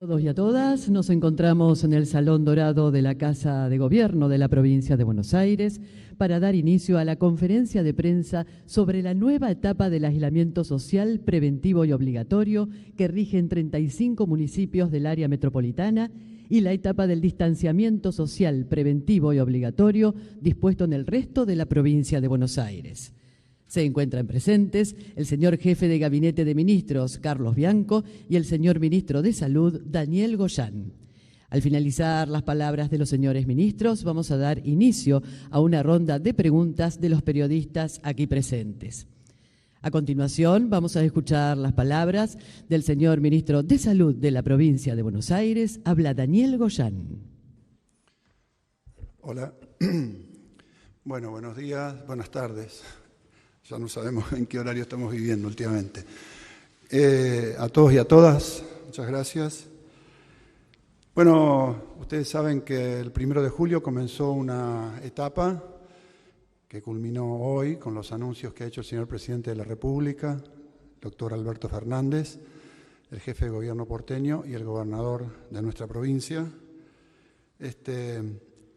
Todos y a todas, nos encontramos en el Salón Dorado de la Casa de Gobierno de la Provincia de Buenos Aires para dar inicio a la conferencia de prensa sobre la nueva etapa del aislamiento social preventivo y obligatorio que rige en 35 municipios del área metropolitana y la etapa del distanciamiento social preventivo y obligatorio dispuesto en el resto de la provincia de Buenos Aires. Se encuentran presentes el señor Jefe de Gabinete de Ministros, Carlos Bianco, y el señor Ministro de Salud, Daniel Goyán. Al finalizar las palabras de los señores ministros, vamos a dar inicio a una ronda de preguntas de los periodistas aquí presentes. A continuación, vamos a escuchar las palabras del señor Ministro de Salud de la provincia de Buenos Aires. Habla Daniel Goyán. Hola. Bueno, buenos días, buenas tardes. Ya no sabemos en qué horario estamos viviendo últimamente. A todos y a todas, muchas gracias. Bueno, ustedes saben que el 1 de julio comenzó una etapa que culminó hoy con los anuncios que ha hecho el señor Presidente de la República, el doctor Alberto Fernández, el jefe de gobierno porteño y el gobernador de nuestra provincia,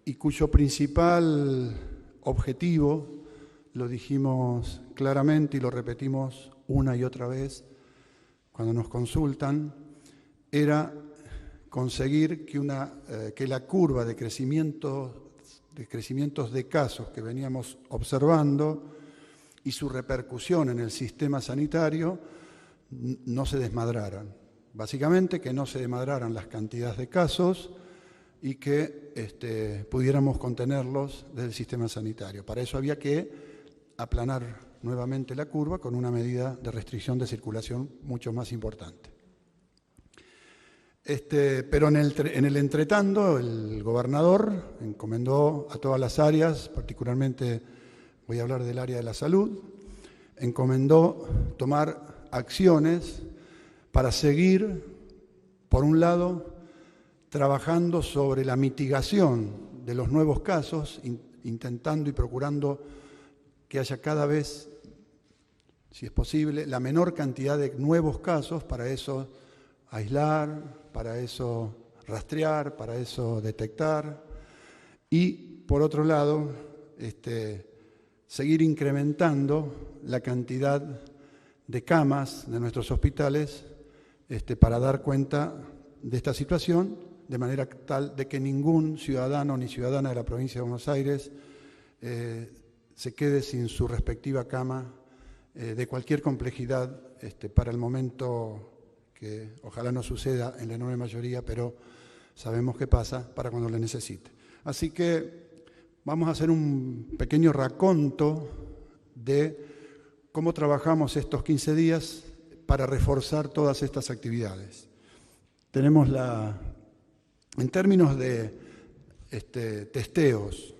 y cuyo principal objetivo, lo dijimos claramente y lo repetimos una y otra vez cuando nos consultan, era conseguir que la curva de crecimientos de casos que veníamos observando y su repercusión en el sistema sanitario no se desmadraran. Básicamente que no se desmadraran las cantidades de casos y que pudiéramos contenerlos del sistema sanitario. Para eso había que aplanar nuevamente la curva con una medida de restricción de circulación mucho más importante. Pero en el entretanto, el gobernador encomendó a todas las áreas, particularmente voy a hablar del área de la salud, encomendó tomar acciones para seguir, por un lado, trabajando sobre la mitigación de los nuevos casos, intentando y procurando que haya cada vez, si es posible, la menor cantidad de nuevos casos, para eso aislar, para eso rastrear, para eso detectar, y por otro lado, seguir incrementando la cantidad de camas de nuestros hospitales para dar cuenta de esta situación, de manera tal de que ningún ciudadano ni ciudadana de la provincia de Buenos Aires se quede sin su respectiva cama de cualquier complejidad para el momento que ojalá no suceda en la enorme mayoría, pero sabemos que pasa para cuando le necesite. Así que vamos a hacer un pequeño raconto de cómo trabajamos estos 15 días para reforzar todas estas actividades. Tenemos en términos de testeos,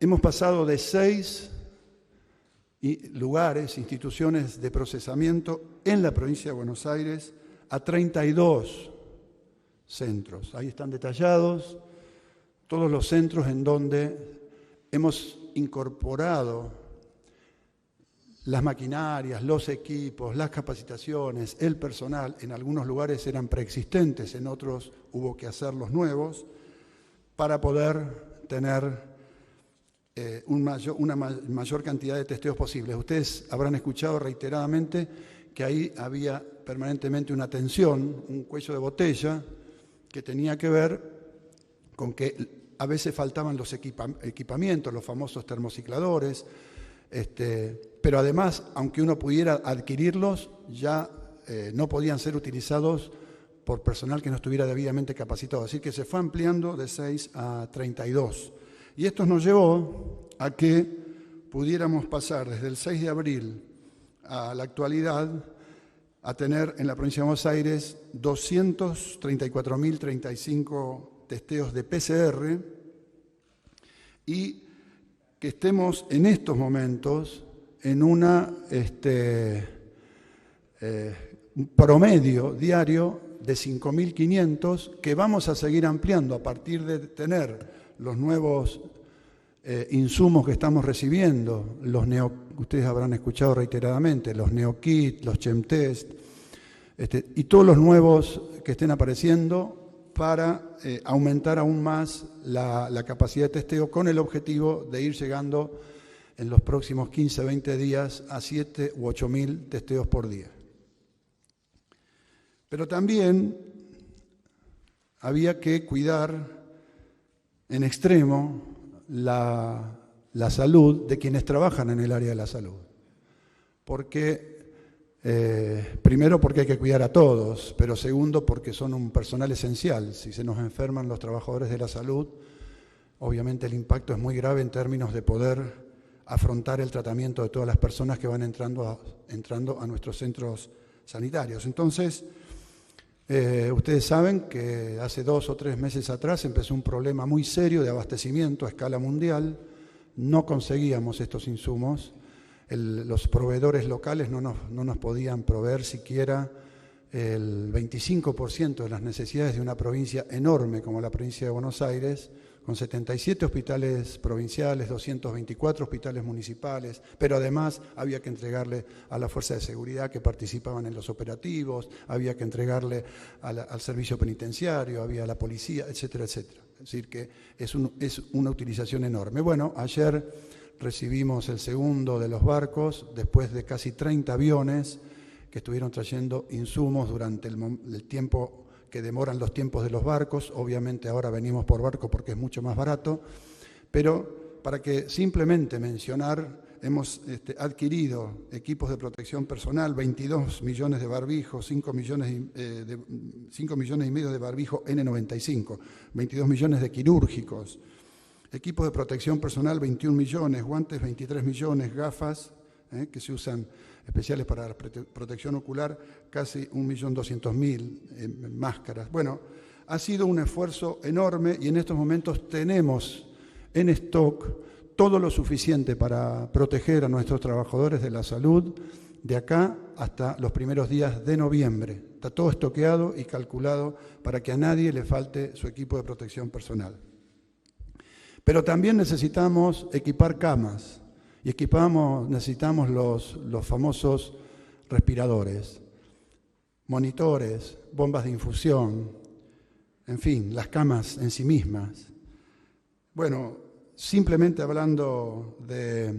hemos pasado de 6 lugares, instituciones de procesamiento en la provincia de Buenos Aires a 32 centros. Ahí están detallados todos los centros en donde hemos incorporado las maquinarias, los equipos, las capacitaciones, el personal. En algunos lugares eran preexistentes, en otros hubo que hacerlos nuevos para poder tener una mayor cantidad de testeos posibles. Ustedes habrán escuchado reiteradamente que ahí había permanentemente una tensión, un cuello de botella, que tenía que ver con que a veces faltaban los equipamientos, los famosos termocicladores, pero además, aunque uno pudiera adquirirlos, ya no podían ser utilizados por personal que no estuviera debidamente capacitado. Así que se fue ampliando de 6 a 32. Y esto nos llevó a que pudiéramos pasar desde el 6 de abril a la actualidad a tener en la provincia de Buenos Aires 234.035 testeos de PCR y que estemos en estos momentos en un promedio diario de 5.500 que vamos a seguir ampliando a partir de tener los nuevos insumos que estamos recibiendo, ustedes habrán escuchado reiteradamente, los NeoKit, los ChemTest, y todos los nuevos que estén apareciendo para aumentar aún más la capacidad de testeo con el objetivo de ir llegando en los próximos 15, 20 días a 7 u 8.000 testeos por día. Pero también había que cuidar en extremo la salud de quienes trabajan en el área de la salud. Primero porque hay que cuidar a todos, pero segundo porque son un personal esencial. Si se nos enferman los trabajadores de la salud, obviamente el impacto es muy grave en términos de poder afrontar el tratamiento de todas las personas que van entrando a nuestros centros sanitarios. Entonces, ustedes saben que hace 2 o 3 meses atrás empezó un problema muy serio de abastecimiento a escala mundial. No conseguíamos estos insumos. Los proveedores locales no nos podían proveer siquiera el 25% de las necesidades de una provincia enorme como la provincia de Buenos Aires, con 77 hospitales provinciales, 224 hospitales municipales, pero además había que entregarle a la fuerza de seguridad que participaban en los operativos, había que entregarle al servicio penitenciario, había a la policía, etcétera, etcétera. Es decir, que es una utilización enorme. Bueno, ayer recibimos el segundo de los barcos, después de casi 30 aviones que estuvieron trayendo insumos durante el tiempo que demoran los tiempos de los barcos. Obviamente ahora venimos por barco porque es mucho más barato, pero para que simplemente mencionar, hemos adquirido equipos de protección personal, 22 millones de barbijos, 5 millones y medio de barbijos N95, 22 millones de quirúrgicos, equipos de protección personal 21 millones, guantes 23 millones, gafas que se usan especiales para la protección ocular, casi 1.200.000 máscaras. Bueno, ha sido un esfuerzo enorme y en estos momentos tenemos en stock todo lo suficiente para proteger a nuestros trabajadores de la salud de acá hasta los primeros días de noviembre. Está todo estoqueado y calculado para que a nadie le falte su equipo de protección personal. Pero también necesitamos equipar camas y necesitamos los famosos respiradores, monitores, bombas de infusión, en fin, las camas en sí mismas. Bueno, simplemente hablando de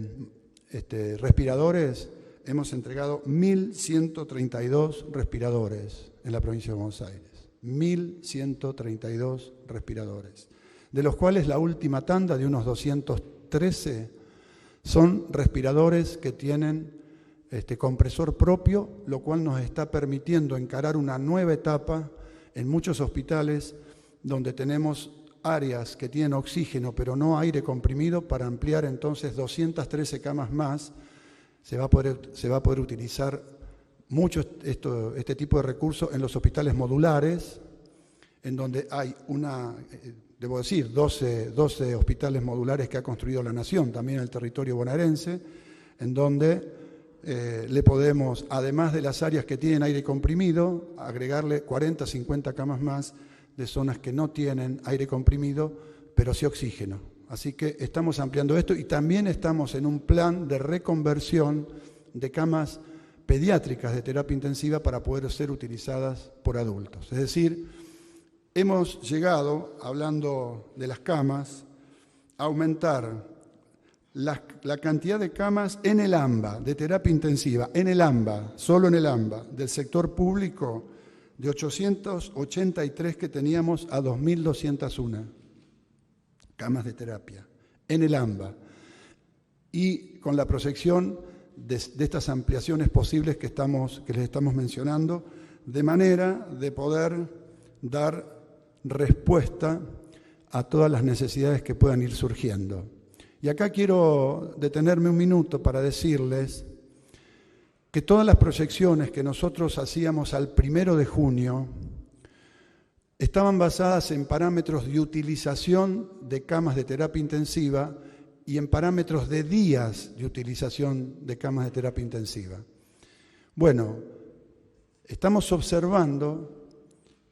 respiradores, hemos entregado 1.132 respiradores en la provincia de Buenos Aires. 1.132 respiradores, de los cuales la última tanda de unos 213 son respiradores que tienen compresor propio, lo cual nos está permitiendo encarar una nueva etapa en muchos hospitales donde tenemos áreas que tienen oxígeno pero no aire comprimido, para ampliar entonces 213 camas más. Se va a poder utilizar mucho este tipo de recursos en los hospitales modulares, en donde hay 12 hospitales modulares que ha construido la Nación, también en el territorio bonaerense, en donde le podemos, además de las áreas que tienen aire comprimido, agregarle 40, 50 camas más de zonas que no tienen aire comprimido, pero sí oxígeno. Así que estamos ampliando esto y también estamos en un plan de reconversión de camas pediátricas de terapia intensiva para poder ser utilizadas por adultos. Es decir, hemos llegado, hablando de las camas, a aumentar la cantidad de camas en el AMBA, de terapia intensiva, en el AMBA, solo en el AMBA, del sector público, de 883 que teníamos a 2.201 camas de terapia, en el AMBA. Y con la proyección de estas ampliaciones posibles que les estamos mencionando, de manera de poder dar respuesta a todas las necesidades que puedan ir surgiendo. Y acá quiero detenerme un minuto para decirles que todas las proyecciones que nosotros hacíamos al 1 de junio estaban basadas en parámetros de utilización de camas de terapia intensiva y en parámetros de días de utilización de camas de terapia intensiva. Bueno, estamos observando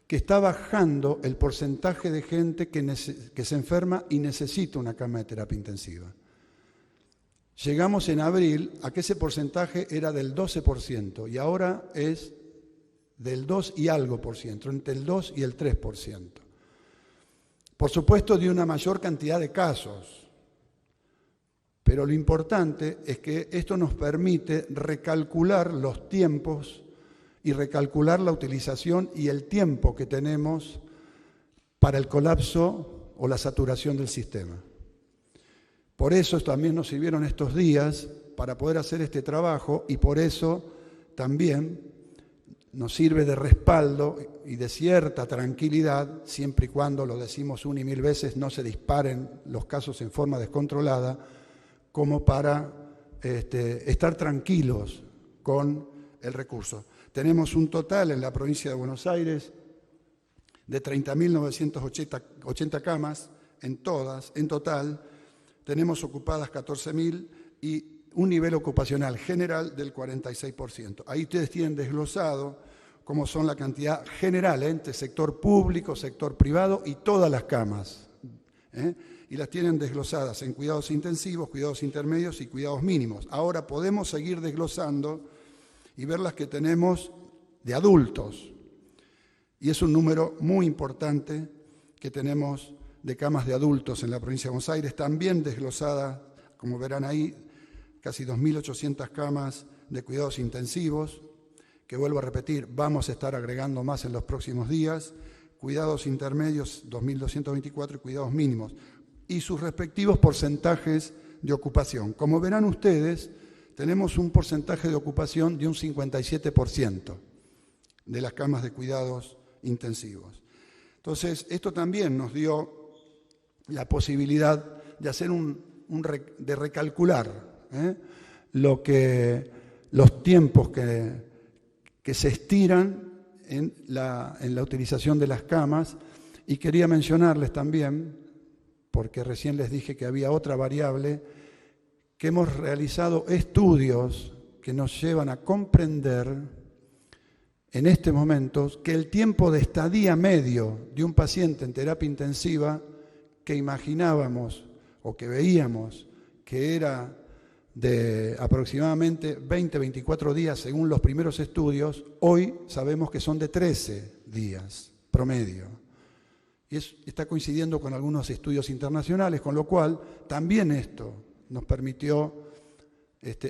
que está bajando el porcentaje de gente que se enferma y necesita una cama de terapia intensiva. Llegamos en abril a que ese porcentaje era del 12% y ahora es del 2 y algo por ciento, entre el 2 y el 3%. Por supuesto, de una mayor cantidad de casos, pero lo importante es que esto nos permite recalcular los tiempos y recalcular la utilización y el tiempo que tenemos para el colapso o la saturación del sistema. Por eso también nos sirvieron estos días para poder hacer este trabajo y por eso también nos sirve de respaldo y de cierta tranquilidad, siempre y cuando, lo decimos una y mil veces, no se disparen los casos en forma descontrolada, como para estar tranquilos con el recurso. Tenemos un total en la provincia de Buenos Aires de 30.980 camas en total. Tenemos ocupadas 14.000 y un nivel ocupacional general del 46%. Ahí ustedes tienen desglosado cómo son la cantidad general entre sector público, sector privado y todas las camas. Y las tienen desglosadas en cuidados intensivos, cuidados intermedios y cuidados mínimos. Ahora podemos seguir desglosando y ver las que tenemos de adultos. Y es un número muy importante que tenemos de camas de adultos en la provincia de Buenos Aires, también desglosada, como verán ahí, casi 2.800 camas de cuidados intensivos, que vuelvo a repetir, vamos a estar agregando más en los próximos días, cuidados intermedios 2.224 y cuidados mínimos, y sus respectivos porcentajes de ocupación. Como verán ustedes, tenemos un porcentaje de ocupación de un 57% de las camas de cuidados intensivos. Entonces, esto también nos dio la posibilidad de hacer de recalcular los tiempos que se estiran en la utilización de las camas. Y quería mencionarles también, porque recién les dije que había otra variable, que hemos realizado estudios que nos llevan a comprender en este momento que el tiempo de estadía medio de un paciente en terapia intensiva que imaginábamos o que veíamos que era de aproximadamente 20-24 días según los primeros estudios, hoy sabemos que son de 13 días promedio. Y está coincidiendo con algunos estudios internacionales, con lo cual también esto nos permitió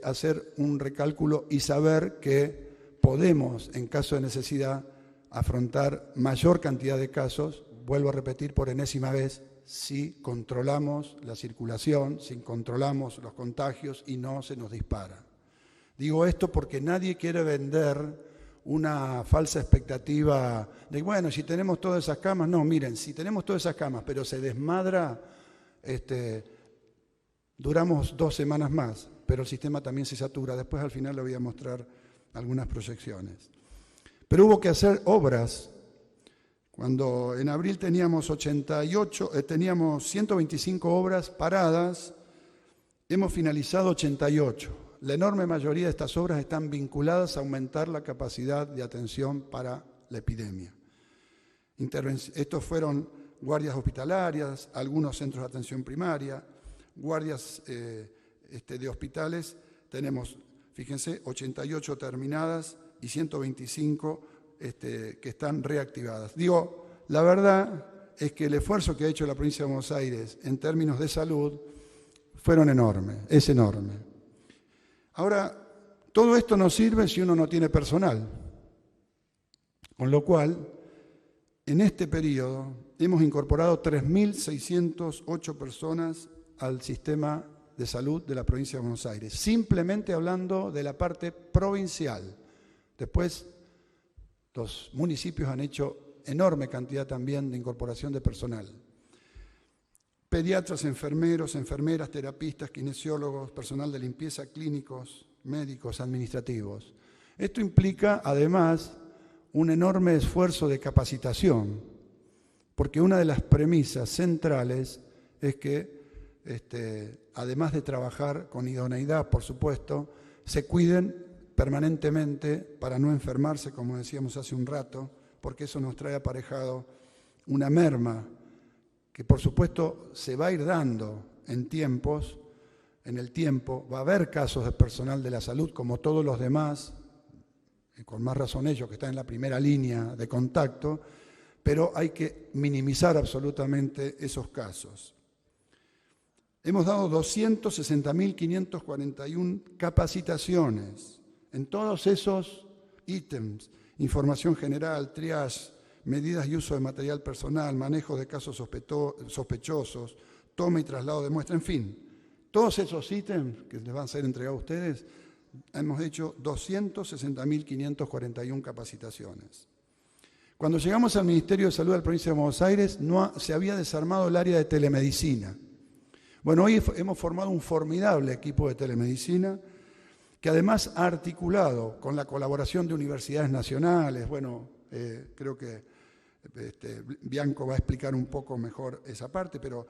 hacer un recálculo y saber que podemos, en caso de necesidad, afrontar mayor cantidad de casos, vuelvo a repetir por enésima vez, si controlamos la circulación, si controlamos los contagios y no se nos dispara. Digo esto porque nadie quiere vender una falsa expectativa de, bueno, si tenemos todas esas camas, no, miren, si tenemos todas esas camas, pero se desmadra, duramos 2 semanas más, pero el sistema también se satura. Después al final le voy a mostrar algunas proyecciones. Pero hubo que hacer obras. Cuando en abril teníamos 125 obras paradas, hemos finalizado 88. La enorme mayoría de estas obras están vinculadas a aumentar la capacidad de atención para la epidemia. Estos fueron guardias hospitalarias, algunos centros de atención primaria, guardias de hospitales. Tenemos, fíjense, 88 terminadas y 125 que están reactivadas. Digo, la verdad es que el esfuerzo que ha hecho la provincia de Buenos Aires en términos de salud es enorme. Ahora, todo esto no sirve si uno no tiene personal, con lo cual, en este periodo hemos incorporado 3.608 personas al sistema de salud de la provincia de Buenos Aires, simplemente hablando de la parte provincial. Después, los municipios han hecho enorme cantidad también de incorporación de personal. Pediatras, enfermeros, enfermeras, terapistas, kinesiólogos, personal de limpieza, clínicos, médicos, administrativos. Esto implica, además, un enorme esfuerzo de capacitación, porque una de las premisas centrales es que, además de trabajar con idoneidad, por supuesto, se cuiden permanentemente para no enfermarse, como decíamos hace un rato, porque eso nos trae aparejado una merma que por supuesto se va a ir dando en el tiempo, va a haber casos de personal de la salud como todos los demás con más razón ellos que están en la primera línea de contacto, pero hay que minimizar absolutamente esos casos. Hemos dado 260.541 capacitaciones en todos esos ítems: información general, triage, medidas y uso de material personal, manejo de casos sospechosos, toma y traslado de muestra, en fin, todos esos ítems que les van a ser entregados a ustedes, hemos hecho 260.541 capacitaciones. Cuando llegamos al Ministerio de Salud de la Provincia de Buenos Aires, se había desarmado el área de telemedicina. Bueno, hoy hemos formado un formidable equipo de telemedicina que además ha articulado con la colaboración de universidades nacionales. Bueno, creo que Bianco va a explicar un poco mejor esa parte, pero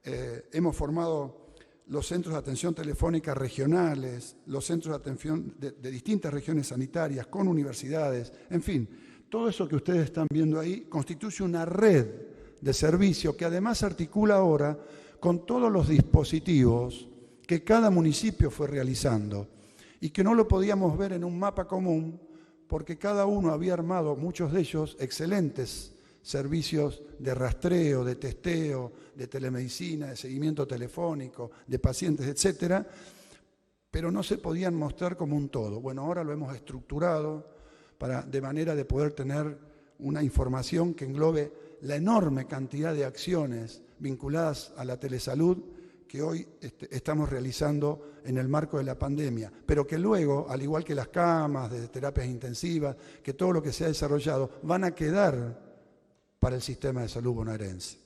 hemos formado los centros de atención telefónica regionales, los centros de atención de distintas regiones sanitarias, con universidades, en fin, todo eso que ustedes están viendo ahí constituye una red de servicio que además articula ahora con todos los dispositivos que cada municipio fue realizando y que no lo podíamos ver en un mapa común porque cada uno había armado, muchos de ellos, excelentes servicios de rastreo, de testeo, de telemedicina, de seguimiento telefónico, de pacientes, etcétera, pero no se podían mostrar como un todo. Bueno, ahora lo hemos estructurado de manera de poder tener una información que englobe la enorme cantidad de acciones vinculadas a la telesalud que hoy estamos realizando en el marco de la pandemia, pero que luego, al igual que las camas de terapias intensivas, que todo lo que se ha desarrollado, van a quedar para el sistema de salud bonaerense.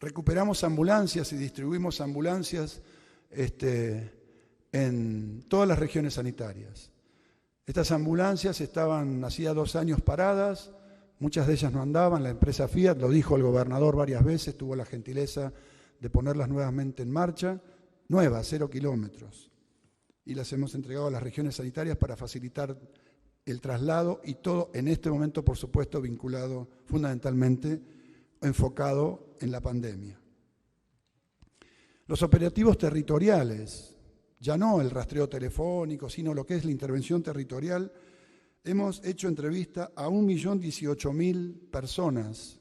Recuperamos ambulancias y distribuimos ambulancias en todas las regiones sanitarias. Estas ambulancias estaban hacía 2 años paradas, muchas de ellas no andaban, la empresa Fiat, lo dijo el gobernador varias veces, tuvo la gentileza de ponerlas nuevamente en marcha, nuevas, 0 kilómetros. Y las hemos entregado a las regiones sanitarias para facilitar el traslado y todo en este momento, por supuesto, vinculado fundamentalmente, enfocado en la pandemia. Los operativos territoriales, ya no el rastreo telefónico, sino lo que es la intervención territorial, hemos hecho entrevista a 1.018.000 personas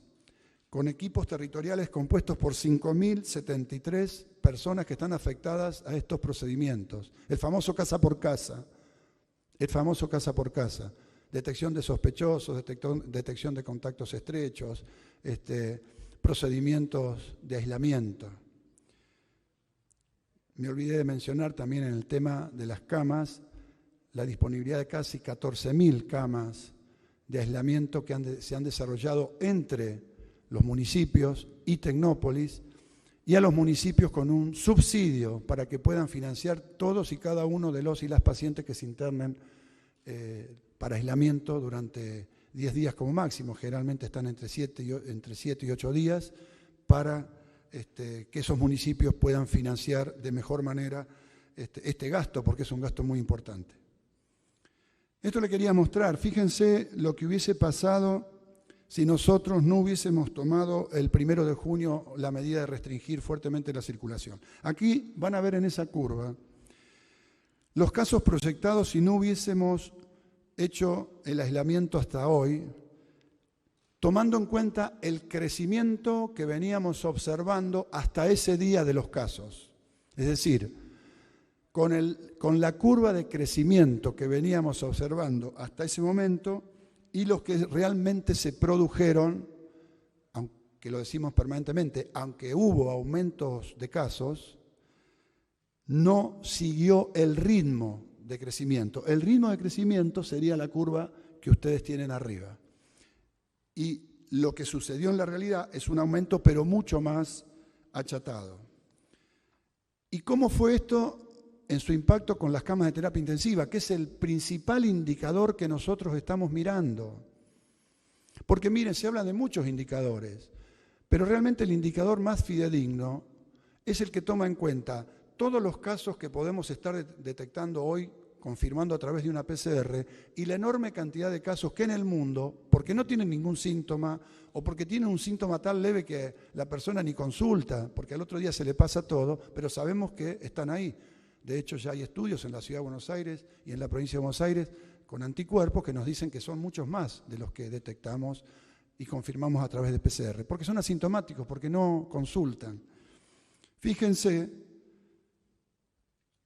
con equipos territoriales compuestos por 5.073 personas que están afectadas a estos procedimientos. El famoso casa por casa, detección de sospechosos, detección de contactos estrechos, procedimientos de aislamiento. Me olvidé de mencionar también en el tema de las camas la disponibilidad de casi 14.000 camas de aislamiento que se han desarrollado entre los municipios y Tecnópolis y a los municipios con un subsidio para que puedan financiar todos y cada uno de los y las pacientes que se internen para aislamiento durante 10 días como máximo. Generalmente están entre 7 y 8 días para que esos municipios puedan financiar de mejor manera este gasto, porque es un gasto muy importante. Esto le quería mostrar. Fíjense lo que hubiese pasado si nosotros no hubiésemos tomado el 1 de junio la medida de restringir fuertemente la circulación. Aquí van a ver en esa curva los casos proyectados si no hubiésemos hecho el aislamiento hasta hoy, tomando en cuenta el crecimiento que veníamos observando hasta ese día de los casos. Es decir, con la curva de crecimiento que veníamos observando hasta ese momento y los que realmente se produjeron, aunque lo decimos permanentemente, aunque hubo aumentos de casos, no siguió el ritmo de crecimiento. El ritmo de crecimiento sería la curva que ustedes tienen arriba. Y lo que sucedió en la realidad es un aumento, pero mucho más achatado. ¿Y cómo fue esto en su impacto con las camas de terapia intensiva, que es el principal indicador que nosotros estamos mirando? Porque miren, se habla de muchos indicadores, pero realmente el indicador más fidedigno es el que toma en cuenta todos los casos que podemos estar detectando hoy, confirmando a través de una PCR, y la enorme cantidad de casos que en el mundo, porque no tienen ningún síntoma, o porque tienen un síntoma tan leve que la persona ni consulta, porque al otro día se le pasa todo, pero sabemos que están ahí. De hecho, ya hay estudios en la Ciudad de Buenos Aires y en la provincia de Buenos Aires con anticuerpos que nos dicen que son muchos más de los que detectamos y confirmamos a través de PCR, porque son asintomáticos, porque no consultan. Fíjense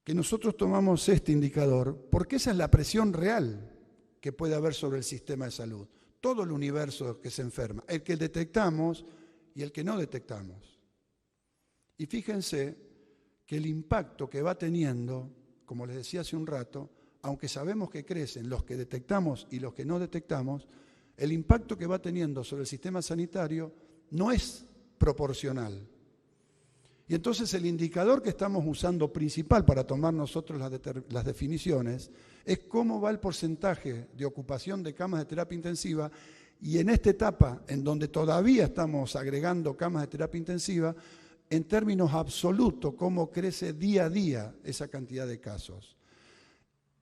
que nosotros tomamos este indicador porque esa es la presión real que puede haber sobre el sistema de salud. Todo el universo que se enferma, el que detectamos y el que no detectamos. Y fíjense que el impacto que va teniendo, como les decía hace un rato, aunque sabemos que crecen los que detectamos y los que no detectamos, el impacto que va teniendo sobre el sistema sanitario no es proporcional. Y entonces el indicador que estamos usando principal para tomar nosotros las definiciones es cómo va el porcentaje de ocupación de camas de terapia intensiva, y en esta etapa en donde todavía estamos agregando camas de terapia intensiva, en términos absolutos, cómo crece día a día esa cantidad de casos.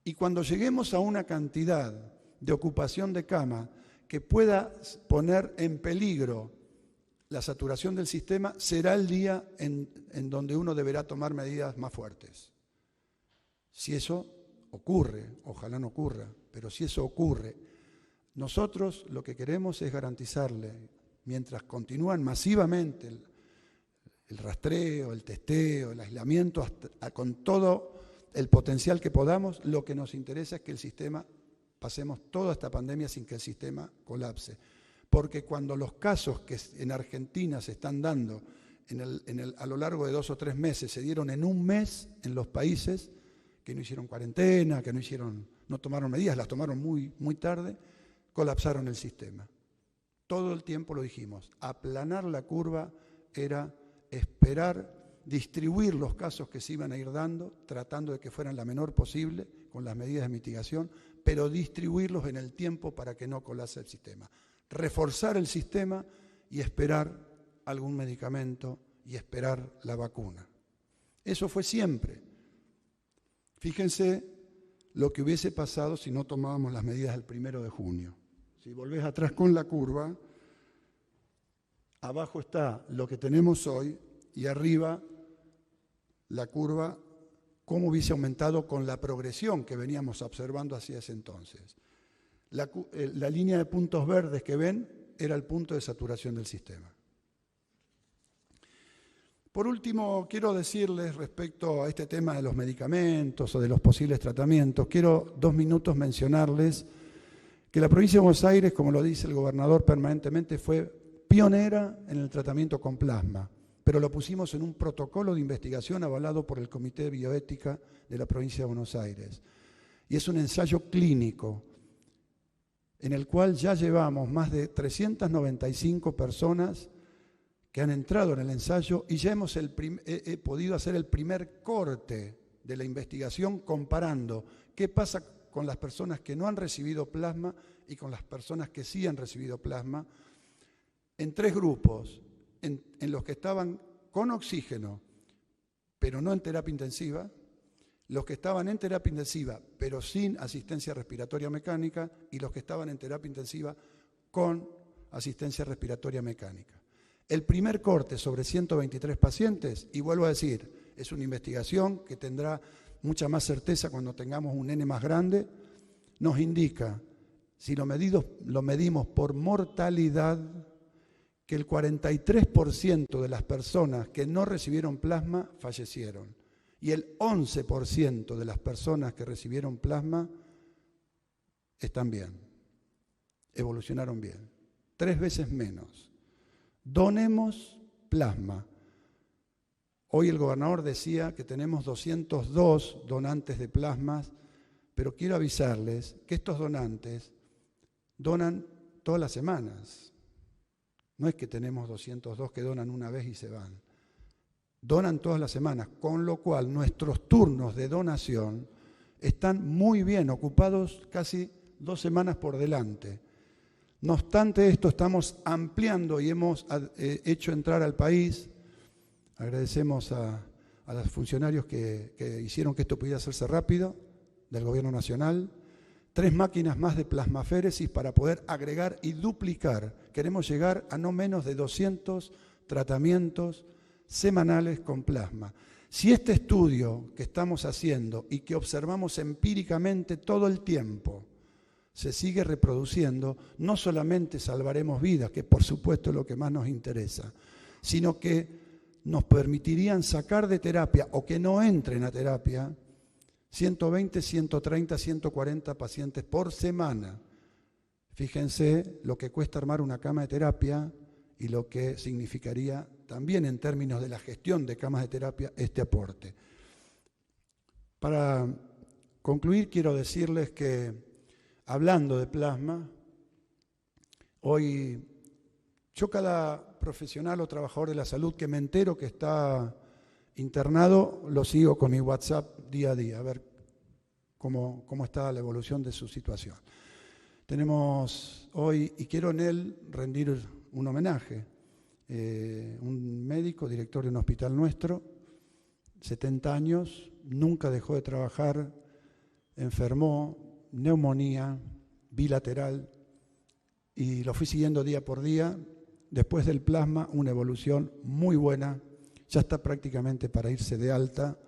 Y cuando lleguemos a una cantidad de ocupación de cama que pueda poner en peligro la saturación del sistema, será el día en donde uno deberá tomar medidas más fuertes. Si eso ocurre, ojalá no ocurra, pero si eso ocurre, nosotros lo que queremos es garantizarle, mientras continúan masivamente el rastreo, el testeo, el aislamiento, con todo el potencial que podamos, lo que nos interesa es que el sistema, pasemos toda esta pandemia sin que el sistema colapse. Porque cuando los casos que en Argentina se están dando a lo largo de 2 o 3 meses se dieron en un mes en los países que no hicieron cuarentena, que no tomaron medidas, las tomaron muy, muy tarde, colapsaron el sistema. Todo el tiempo lo dijimos, aplanar la curva era esperar, distribuir los casos que se iban a ir dando, tratando de que fueran la menor posible con las medidas de mitigación, pero distribuirlos en el tiempo para que no colapse el sistema. Reforzar el sistema y esperar algún medicamento y esperar la vacuna. Eso fue siempre. Fíjense lo que hubiese pasado si no tomábamos las medidas del 1 de junio. Si volvés atrás con la curva, abajo está lo que tenemos hoy y arriba la curva, cómo hubiese aumentado con la progresión que veníamos observando hacia ese entonces. La línea de puntos verdes que ven era el punto de saturación del sistema. Por último, quiero decirles respecto a este tema de los medicamentos o de los posibles tratamientos, quiero 2 minutos mencionarles que la provincia de Buenos Aires, como lo dice el gobernador permanentemente, fue pionera en el tratamiento con plasma, pero lo pusimos en un protocolo de investigación avalado por el Comité de Bioética de la provincia de Buenos Aires. Y es un ensayo clínico en el cual ya llevamos más de 395 personas que han entrado en el ensayo y ya hemos podido hacer el primer corte de la investigación comparando qué pasa con las personas que no han recibido plasma y con las personas que sí han recibido plasma, en 3 grupos, en los que estaban con oxígeno, pero no en terapia intensiva, los que estaban en terapia intensiva, pero sin asistencia respiratoria mecánica, y los que estaban en terapia intensiva con asistencia respiratoria mecánica. El primer corte sobre 123 pacientes, y vuelvo a decir, es una investigación que tendrá mucha más certeza cuando tengamos un N más grande, nos indica, si lo medimos por mortalidad, que el 43% de las personas que no recibieron plasma fallecieron. Y el 11% de las personas que recibieron plasma están bien, evolucionaron bien, 3 veces menos. Donemos plasma. Hoy el gobernador decía que tenemos 202 donantes de plasmas, pero quiero avisarles que estos donantes donan todas las semanas. No es que tenemos 202 que donan una vez y se van. Donan todas las semanas, con lo cual nuestros turnos de donación están muy bien ocupados, casi 2 semanas por delante. No obstante esto, estamos ampliando y hemos hecho entrar al país, agradecemos a los funcionarios que hicieron que esto pudiera hacerse rápido, del Gobierno Nacional, 3 máquinas más de plasmaféresis para poder agregar y duplicar. Queremos llegar a no menos de 200 tratamientos semanales con plasma. Si este estudio que estamos haciendo y que observamos empíricamente todo el tiempo se sigue reproduciendo, no solamente salvaremos vidas, que por supuesto es lo que más nos interesa, sino que nos permitirían sacar de terapia o que no entren a terapia 120, 130, 140 pacientes por semana. Fíjense lo que cuesta armar una cama de terapia y lo que significaría también en términos de la gestión de camas de terapia este aporte. Para concluir, quiero decirles que, hablando de plasma, hoy yo cada profesional o trabajador de la salud que me entero que está internado, lo sigo con mi WhatsApp día a día, a ver cómo está la evolución de su situación. Tenemos hoy, y quiero en él rendir un homenaje, un médico, director de un hospital nuestro, 70 años, nunca dejó de trabajar, enfermó, neumonía bilateral, y lo fui siguiendo día por día. Después del plasma, una evolución muy buena, ya está prácticamente para irse de alta,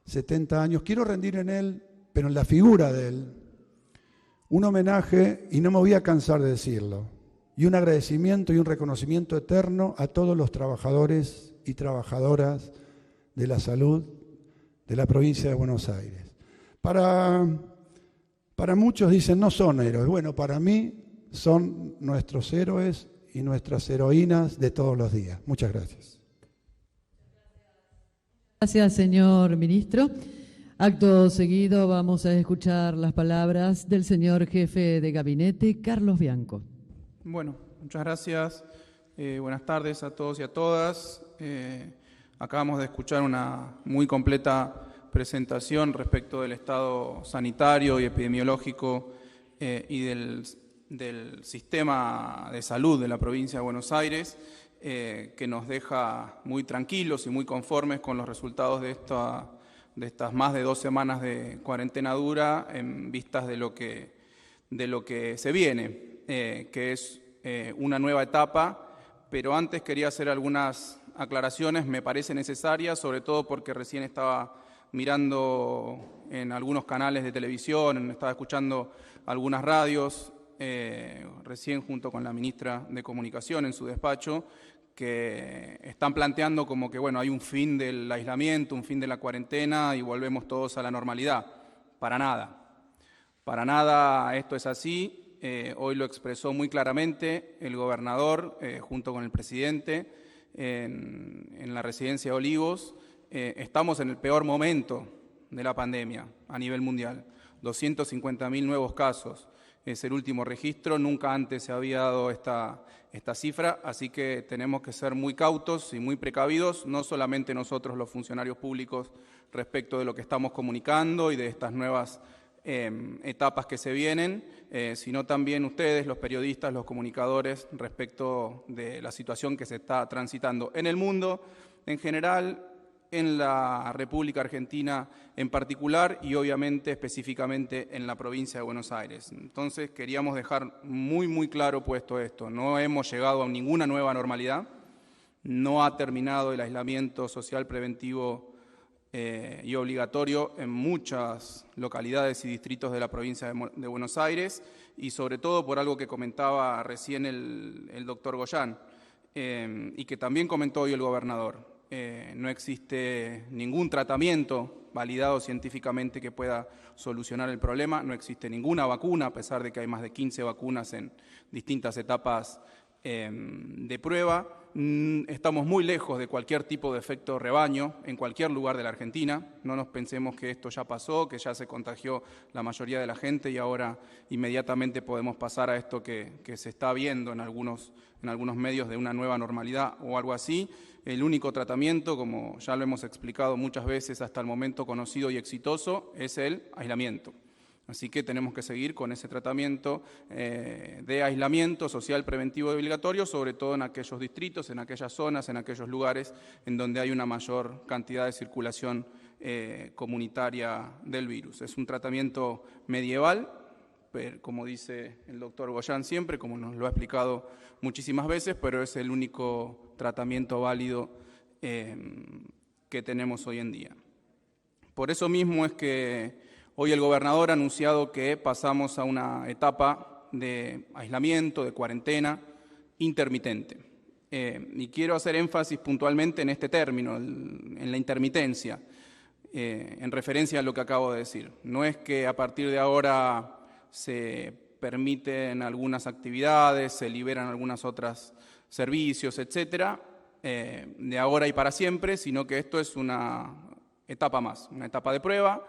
70 años. Quiero rendir en él, pero en la figura de él, un homenaje, y no me voy a cansar de decirlo, y un agradecimiento y un reconocimiento eterno a todos los trabajadores y trabajadoras de la salud de la provincia de Buenos Aires. Para muchos dicen, no son héroes. Bueno, para mí son nuestros héroes y nuestras heroínas de todos los días. Muchas gracias. Gracias, señor ministro. Acto seguido vamos a escuchar las palabras del señor jefe de gabinete, Carlos Bianco. Bueno, muchas gracias. Buenas tardes a todos y a todas. Acabamos de escuchar una muy completa presentación respecto del estado sanitario y epidemiológico y del sistema de salud de la provincia de Buenos Aires, que nos deja muy tranquilos y muy conformes con los resultados de estas más de 2 semanas de cuarentena dura en vistas de lo que se viene. Que es una nueva etapa, pero antes quería hacer algunas aclaraciones, me parece necesarias, sobre todo porque recién estaba mirando en algunos canales de televisión, estaba escuchando algunas radios, recién junto con la ministra de Comunicación en su despacho, que están planteando como que bueno, hay un fin del aislamiento, un fin de la cuarentena y volvemos todos a la normalidad. Para nada esto es así. Hoy lo expresó muy claramente el gobernador junto con el presidente en la residencia de Olivos. Estamos en el peor momento de la pandemia a nivel mundial. 250.000 nuevos casos. Es el último registro, nunca antes se había dado esta cifra, así que tenemos que ser muy cautos y muy precavidos, no solamente nosotros los funcionarios públicos respecto de lo que estamos comunicando y de estas nuevas etapas que se vienen, sino también ustedes, los periodistas, los comunicadores, respecto de la situación que se está transitando en el mundo en general, en la República Argentina en particular y obviamente específicamente en la provincia de Buenos Aires. Entonces queríamos dejar muy claro puesto esto, no hemos llegado a ninguna nueva normalidad, no ha terminado el aislamiento social preventivo y obligatorio en muchas localidades y distritos de la provincia de Buenos Aires y sobre todo por algo que comentaba recién el doctor Goyán y que también comentó hoy el gobernador. No existe ningún tratamiento validado científicamente que pueda solucionar el problema, no existe ninguna vacuna, a pesar de que hay más de 15 vacunas en distintas etapas de prueba. Estamos muy lejos de cualquier tipo de efecto rebaño en cualquier lugar de la Argentina. No nos pensemos que esto ya pasó, que ya se contagió la mayoría de la gente y ahora inmediatamente podemos pasar a esto que se está viendo en algunos medios de una nueva normalidad o algo así. El único tratamiento, como ya lo hemos explicado muchas veces hasta el momento conocido y exitoso, es el aislamiento. Así que tenemos que seguir con ese tratamiento de aislamiento social preventivo y obligatorio, sobre todo en aquellos distritos, en aquellas zonas, en aquellos lugares en donde hay una mayor cantidad de circulación comunitaria del virus. Es un tratamiento medieval, pero, como dice el doctor Goyán siempre, como nos lo ha explicado muchísimas veces, pero es el único tratamiento válido que que tenemos hoy en día. Por eso mismo es que hoy el gobernador ha anunciado que pasamos a una etapa de aislamiento, de cuarentena intermitente. Y quiero hacer énfasis puntualmente en este término, en la intermitencia, en referencia a lo que acabo de decir. No es que a partir de ahora se permiten algunas actividades, se liberan algunos otros servicios, etcétera, de ahora y para siempre, sino que esto es una etapa más, una etapa de prueba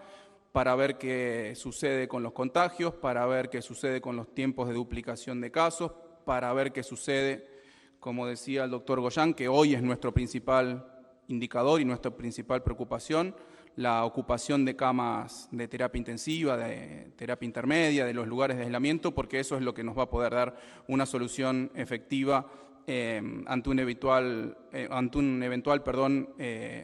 para ver qué sucede con los contagios, para ver qué sucede con los tiempos de duplicación de casos, para ver qué sucede, como decía el doctor Goyán, que hoy es nuestro principal indicador y nuestra principal preocupación, la ocupación de camas de terapia intensiva, de terapia intermedia, de los lugares de aislamiento, porque eso es lo que nos va a poder dar una solución efectiva ante un eventual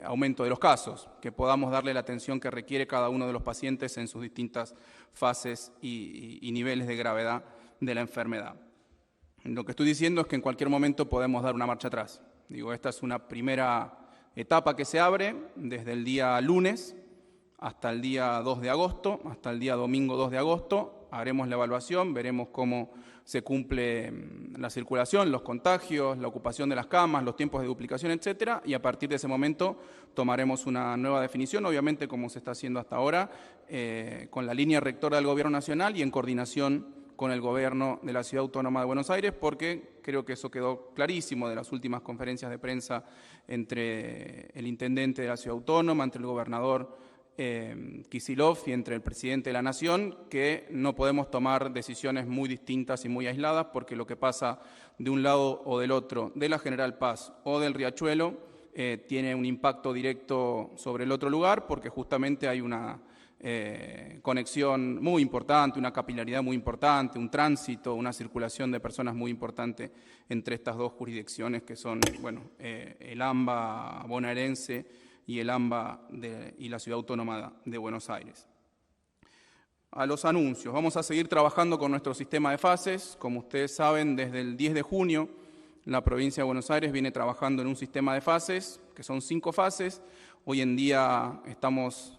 aumento de los casos, que podamos darle la atención que requiere cada uno de los pacientes en sus distintas fases y niveles de gravedad de la enfermedad. Lo que estoy diciendo es que en cualquier momento podemos dar una marcha atrás. Digo, esta es una primera etapa que se abre desde el día lunes hasta el día 2 de agosto, hasta el día domingo 2 de agosto. Haremos la evaluación, veremos cómo se cumple la circulación, los contagios, la ocupación de las camas, los tiempos de duplicación, etcétera, y a partir de ese momento tomaremos una nueva definición, obviamente como se está haciendo hasta ahora, con la línea rectora del Gobierno Nacional y en coordinación con el Gobierno de la Ciudad Autónoma de Buenos Aires, porque creo que eso quedó clarísimo de las últimas conferencias de prensa entre el intendente de la Ciudad Autónoma, entre el gobernador Kicillof y entre el presidente de la Nación, que no podemos tomar decisiones muy distintas y muy aisladas, porque lo que pasa de un lado o del otro, de la General Paz o del Riachuelo, tiene un impacto directo sobre el otro lugar, porque justamente hay una conexión muy importante, una capilaridad muy importante, un tránsito, una circulación de personas muy importante entre estas dos jurisdicciones que son, el AMBA bonaerense y el AMBA y la Ciudad Autónoma de Buenos Aires. A los anuncios. Vamos a seguir trabajando con nuestro sistema de fases. Como ustedes saben, desde el 10 de junio, la provincia de Buenos Aires viene trabajando en un sistema de fases, que son 5 fases. Hoy en día estábamos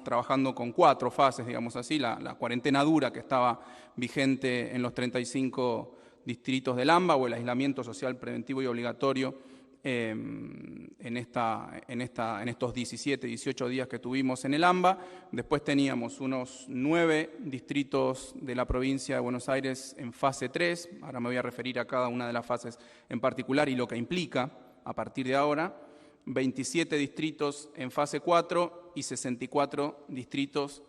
trabajando con 4 fases, digamos así, la cuarentena dura que estaba vigente en los 35 distritos del AMBA o el aislamiento social preventivo y obligatorio en estos 17, 18 días que tuvimos en el AMBA. Después teníamos unos 9 distritos de la provincia de Buenos Aires en fase 3, ahora me voy a referir a cada una de las fases en particular y lo que implica a partir de ahora, 27 distritos en fase 4 y 64 distritos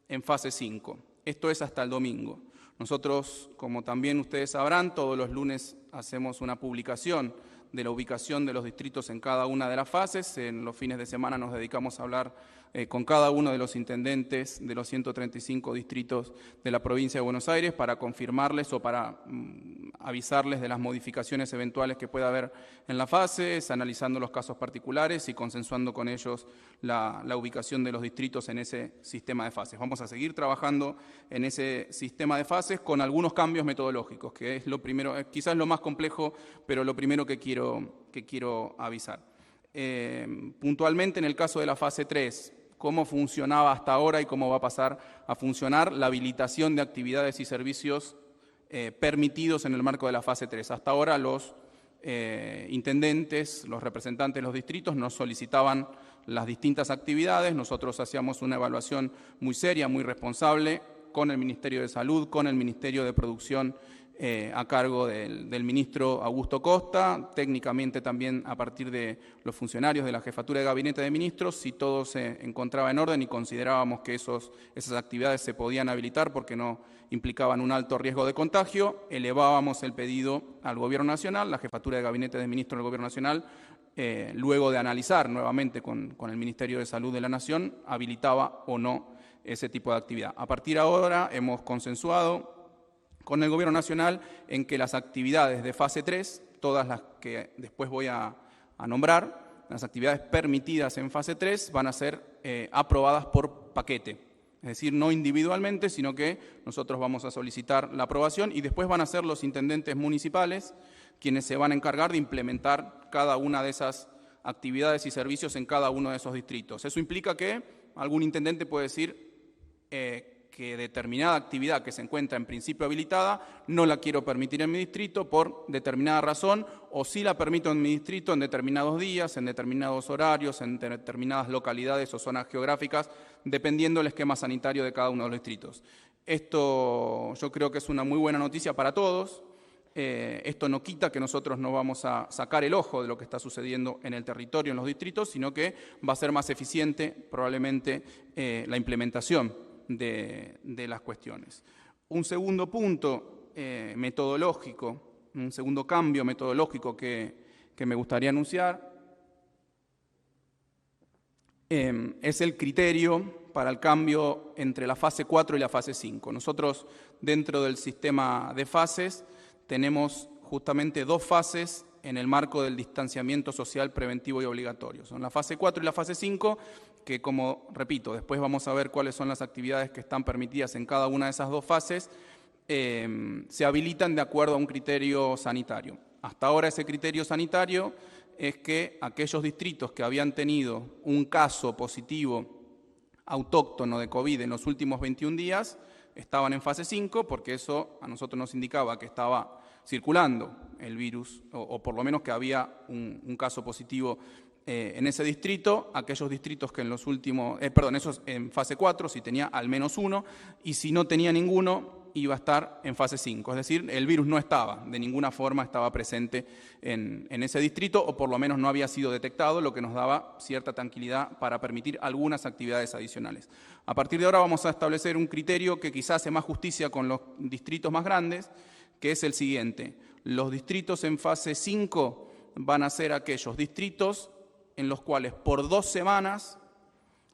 en fase 5. Esto es hasta el domingo. Nosotros, como también ustedes sabrán, todos los lunes hacemos una publicación de la ubicación de los distritos en cada una de las fases. En los fines de semana nos dedicamos a hablar con cada uno de los intendentes de los 135 distritos de la provincia de Buenos Aires para confirmarles o para avisarles de las modificaciones eventuales que pueda haber en las fases, analizando los casos particulares y consensuando con ellos la ubicación de los distritos en ese sistema de fases. Vamos a seguir trabajando en ese sistema de fases con algunos cambios metodológicos, que es lo primero, quizás lo más complejo, pero lo primero que quiero avisar. Puntualmente en el caso de la fase 3, cómo funcionaba hasta ahora y cómo va a pasar a funcionar la habilitación de actividades y servicios permitidos en el marco de la fase 3. Hasta ahora los intendentes, los representantes de los distritos nos solicitaban las distintas actividades, nosotros hacíamos una evaluación muy seria, muy responsable, con el Ministerio de Salud, con el Ministerio de Producción a cargo del ministro Augusto Costa, técnicamente también a partir de los funcionarios de la Jefatura de Gabinete de Ministros, si todo se encontraba en orden y considerábamos que esas actividades se podían habilitar porque no implicaban un alto riesgo de contagio, elevábamos el pedido al Gobierno Nacional, la Jefatura de Gabinete de Ministros del Gobierno Nacional, luego de analizar nuevamente con el Ministerio de Salud de la Nación, habilitaba o no ese tipo de actividad. A partir de ahora hemos consensuado con el Gobierno Nacional en que las actividades de fase 3, todas las que después voy a nombrar, las actividades permitidas en fase 3 van a ser aprobadas por paquete, es decir, no individualmente, sino que nosotros vamos a solicitar la aprobación y después van a ser los intendentes municipales quienes se van a encargar de implementar cada una de esas actividades y servicios en cada uno de esos distritos. Eso implica que algún intendente puede decir que determinada actividad que se encuentra en principio habilitada no la quiero permitir en mi distrito por determinada razón, o sí la permito en mi distrito en determinados días, en determinados horarios, en determinadas localidades o zonas geográficas, dependiendo del esquema sanitario de cada uno de los distritos. Esto yo creo que es una muy buena noticia para todos. Esto no quita que nosotros no vamos a sacar el ojo de lo que está sucediendo en el territorio, en los distritos, sino que va a ser más eficiente probablemente la implementación de las cuestiones. Un segundo punto metodológico, un segundo cambio metodológico que me gustaría anunciar es el criterio para el cambio entre la fase 4 y la fase 5. Nosotros, dentro del sistema de fases, tenemos justamente 2 fases en el marco del distanciamiento social preventivo y obligatorio. Son la fase 4 y la fase 5, que, como repito, después vamos a ver cuáles son las actividades que están permitidas en cada una de esas 2 fases, se habilitan de acuerdo a un criterio sanitario. Hasta ahora ese criterio sanitario es que aquellos distritos que habían tenido un caso positivo autóctono de COVID en los últimos 21 días estaban en fase 5, porque eso a nosotros nos indicaba que estaba circulando el virus, o por lo menos que había un caso positivo en ese distrito. Aquellos distritos que en los últimos, esos en fase 4, si tenía al menos uno, y si no tenía ninguno, iba a estar en fase 5. Es decir, el virus no estaba, de ninguna forma estaba presente en ese distrito, o por lo menos no había sido detectado, lo que nos daba cierta tranquilidad para permitir algunas actividades adicionales. A partir de ahora vamos a establecer un criterio que quizás hace más justicia con los distritos más grandes, que es el siguiente: los distritos en fase 5 van a ser aquellos distritos en los cuales por 2 semanas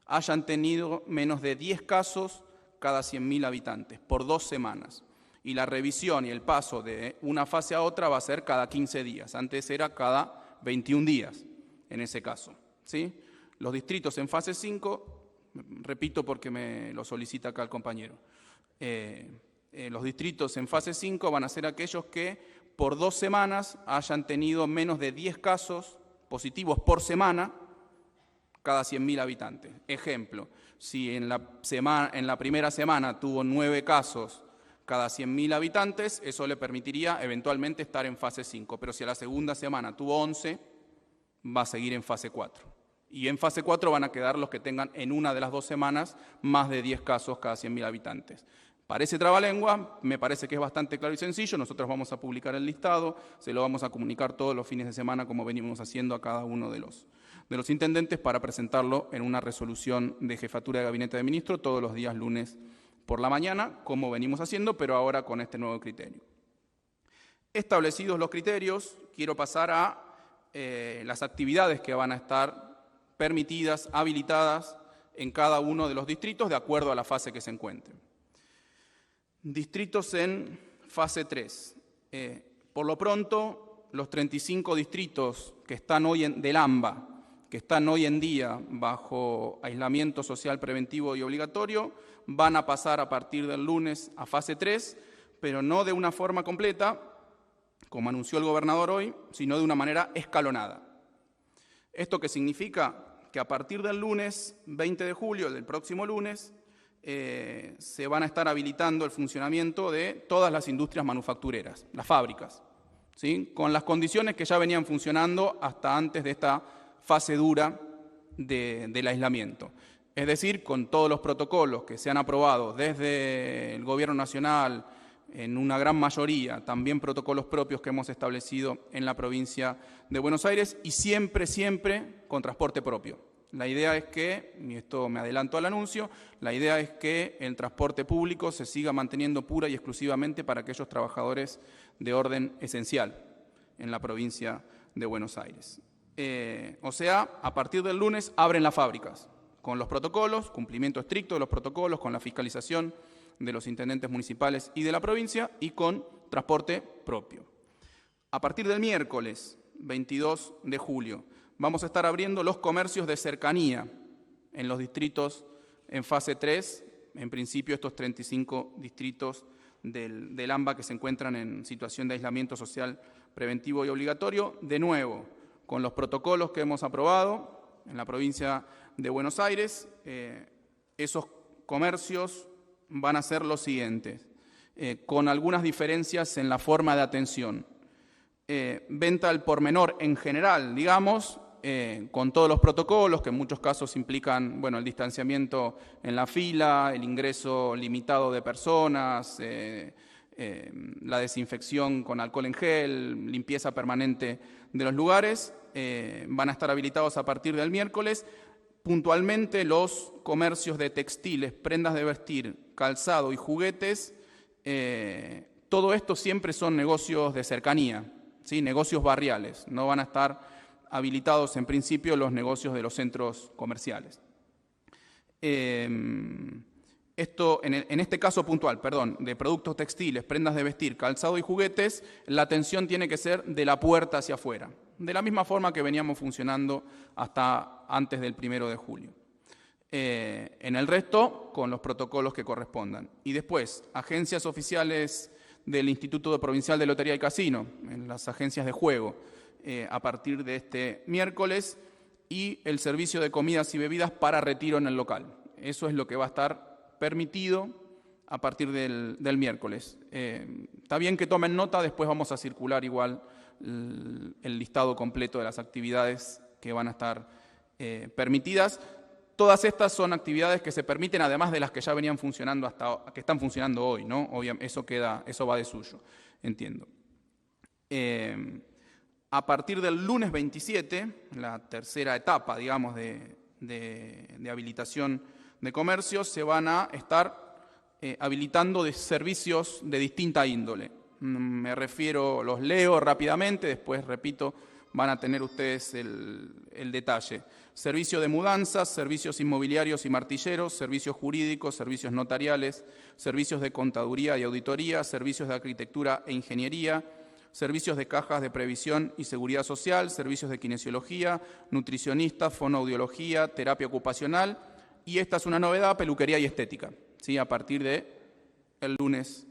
hayan tenido menos de 10 casos cada 100.000 habitantes, por 2 semanas. Y la revisión y el paso de una fase a otra va a ser cada 15 días. Antes era cada 21 días, en ese caso, ¿sí? Los distritos en fase 5, repito porque me lo solicita acá el compañero, los distritos en fase 5 van a ser aquellos que por 2 semanas hayan tenido menos de 10 casos positivos por semana cada 100.000 habitantes. Ejemplo, si en la primera semana tuvo 9 casos cada 100.000 habitantes, eso le permitiría eventualmente estar en fase 5, pero si a la segunda semana tuvo 11, va a seguir en fase 4. Y en fase 4 van a quedar los que tengan en una de las 2 semanas más de 10 casos cada 100.000 habitantes. Parece trabalengua, me parece que es bastante claro y sencillo. Nosotros vamos a publicar el listado, se lo vamos a comunicar todos los fines de semana, como venimos haciendo a cada uno de los intendentes, para presentarlo en una resolución de jefatura de gabinete de ministro todos los días lunes por la mañana, como venimos haciendo, pero ahora con este nuevo criterio. Establecidos los criterios, quiero pasar a las actividades que van a estar permitidas, habilitadas en cada uno de los distritos de acuerdo a la fase que se encuentren. Distritos en fase 3. Por lo pronto, los 35 distritos que están hoy del AMBA, que están hoy en día bajo aislamiento social preventivo y obligatorio, van a pasar a partir del lunes a fase 3, pero no de una forma completa, como anunció el gobernador hoy, sino de una manera escalonada. ¿Esto qué significa? Que a partir del lunes 20 de julio, del próximo lunes, se van a estar habilitando el funcionamiento de todas las industrias manufactureras, las fábricas, ¿sí? Con las condiciones que ya venían funcionando hasta antes de esta fase dura del aislamiento. Es decir, con todos los protocolos que se han aprobado desde el Gobierno Nacional, en una gran mayoría, también protocolos propios que hemos establecido en la provincia de Buenos Aires, y siempre con transporte propio. La idea es que, y esto me adelanto al anuncio, la idea es que el transporte público se siga manteniendo pura y exclusivamente para aquellos trabajadores de orden esencial en la provincia de Buenos Aires. O sea, a partir del lunes abren las fábricas, con los protocolos, cumplimiento estricto de los protocolos, con la fiscalización de los intendentes municipales y de la provincia, y con transporte propio. A partir del miércoles 22 de julio, vamos a estar abriendo los comercios de cercanía en los distritos en fase 3, en principio estos 35 distritos del AMBA que se encuentran en situación de aislamiento social preventivo y obligatorio, de nuevo, Con los protocolos que hemos aprobado en la provincia de Buenos Aires, esos comercios van a ser los siguientes, con algunas diferencias en la forma de atención. Venta al por menor en general, digamos, con todos los protocolos que en muchos casos implican, bueno, el distanciamiento en la fila, el ingreso limitado de personas, la desinfección con alcohol en gel, limpieza permanente de los lugares, van a estar habilitados a partir del miércoles. Puntualmente los comercios de textiles, prendas de vestir, calzado y juguetes, todo esto siempre son negocios de cercanía, ¿sí? Negocios barriales, no van a estar habilitados en principio los negocios de los centros comerciales. Esto, en este caso puntual, de productos textiles, prendas de vestir, calzado y juguetes, la atención tiene que ser de la puerta hacia afuera, de la misma forma que veníamos funcionando hasta antes del 1 de julio. En el resto, con los protocolos que correspondan. Y después, agencias oficiales del Instituto Provincial de Lotería y Casino, en las agencias de juego, a partir de este miércoles, y el servicio de comidas y bebidas para retiro en el local. Eso es lo que va a estar permitido a partir del miércoles. Está bien que tomen nota, después vamos a circular igual el listado completo de las actividades que van a estar permitidas. Todas estas son actividades que se permiten, además de las que ya venían funcionando que están funcionando hoy, ¿no? Obviamente, eso va de suyo, entiendo. A partir del lunes 27, la tercera etapa, digamos, de habilitación de comercios, se van a estar habilitando de servicios de distinta índole. Me refiero, los leo rápidamente, después, repito, van a tener ustedes el detalle. Servicio de mudanzas, servicios inmobiliarios y martilleros, servicios jurídicos, servicios notariales, servicios de contaduría y auditoría, servicios de arquitectura e ingeniería, servicios de cajas de previsión y seguridad social, servicios de kinesiología, nutricionistas, fonoaudiología, terapia ocupacional, y esta es una novedad, peluquería y estética, ¿sí? A partir de el lunes,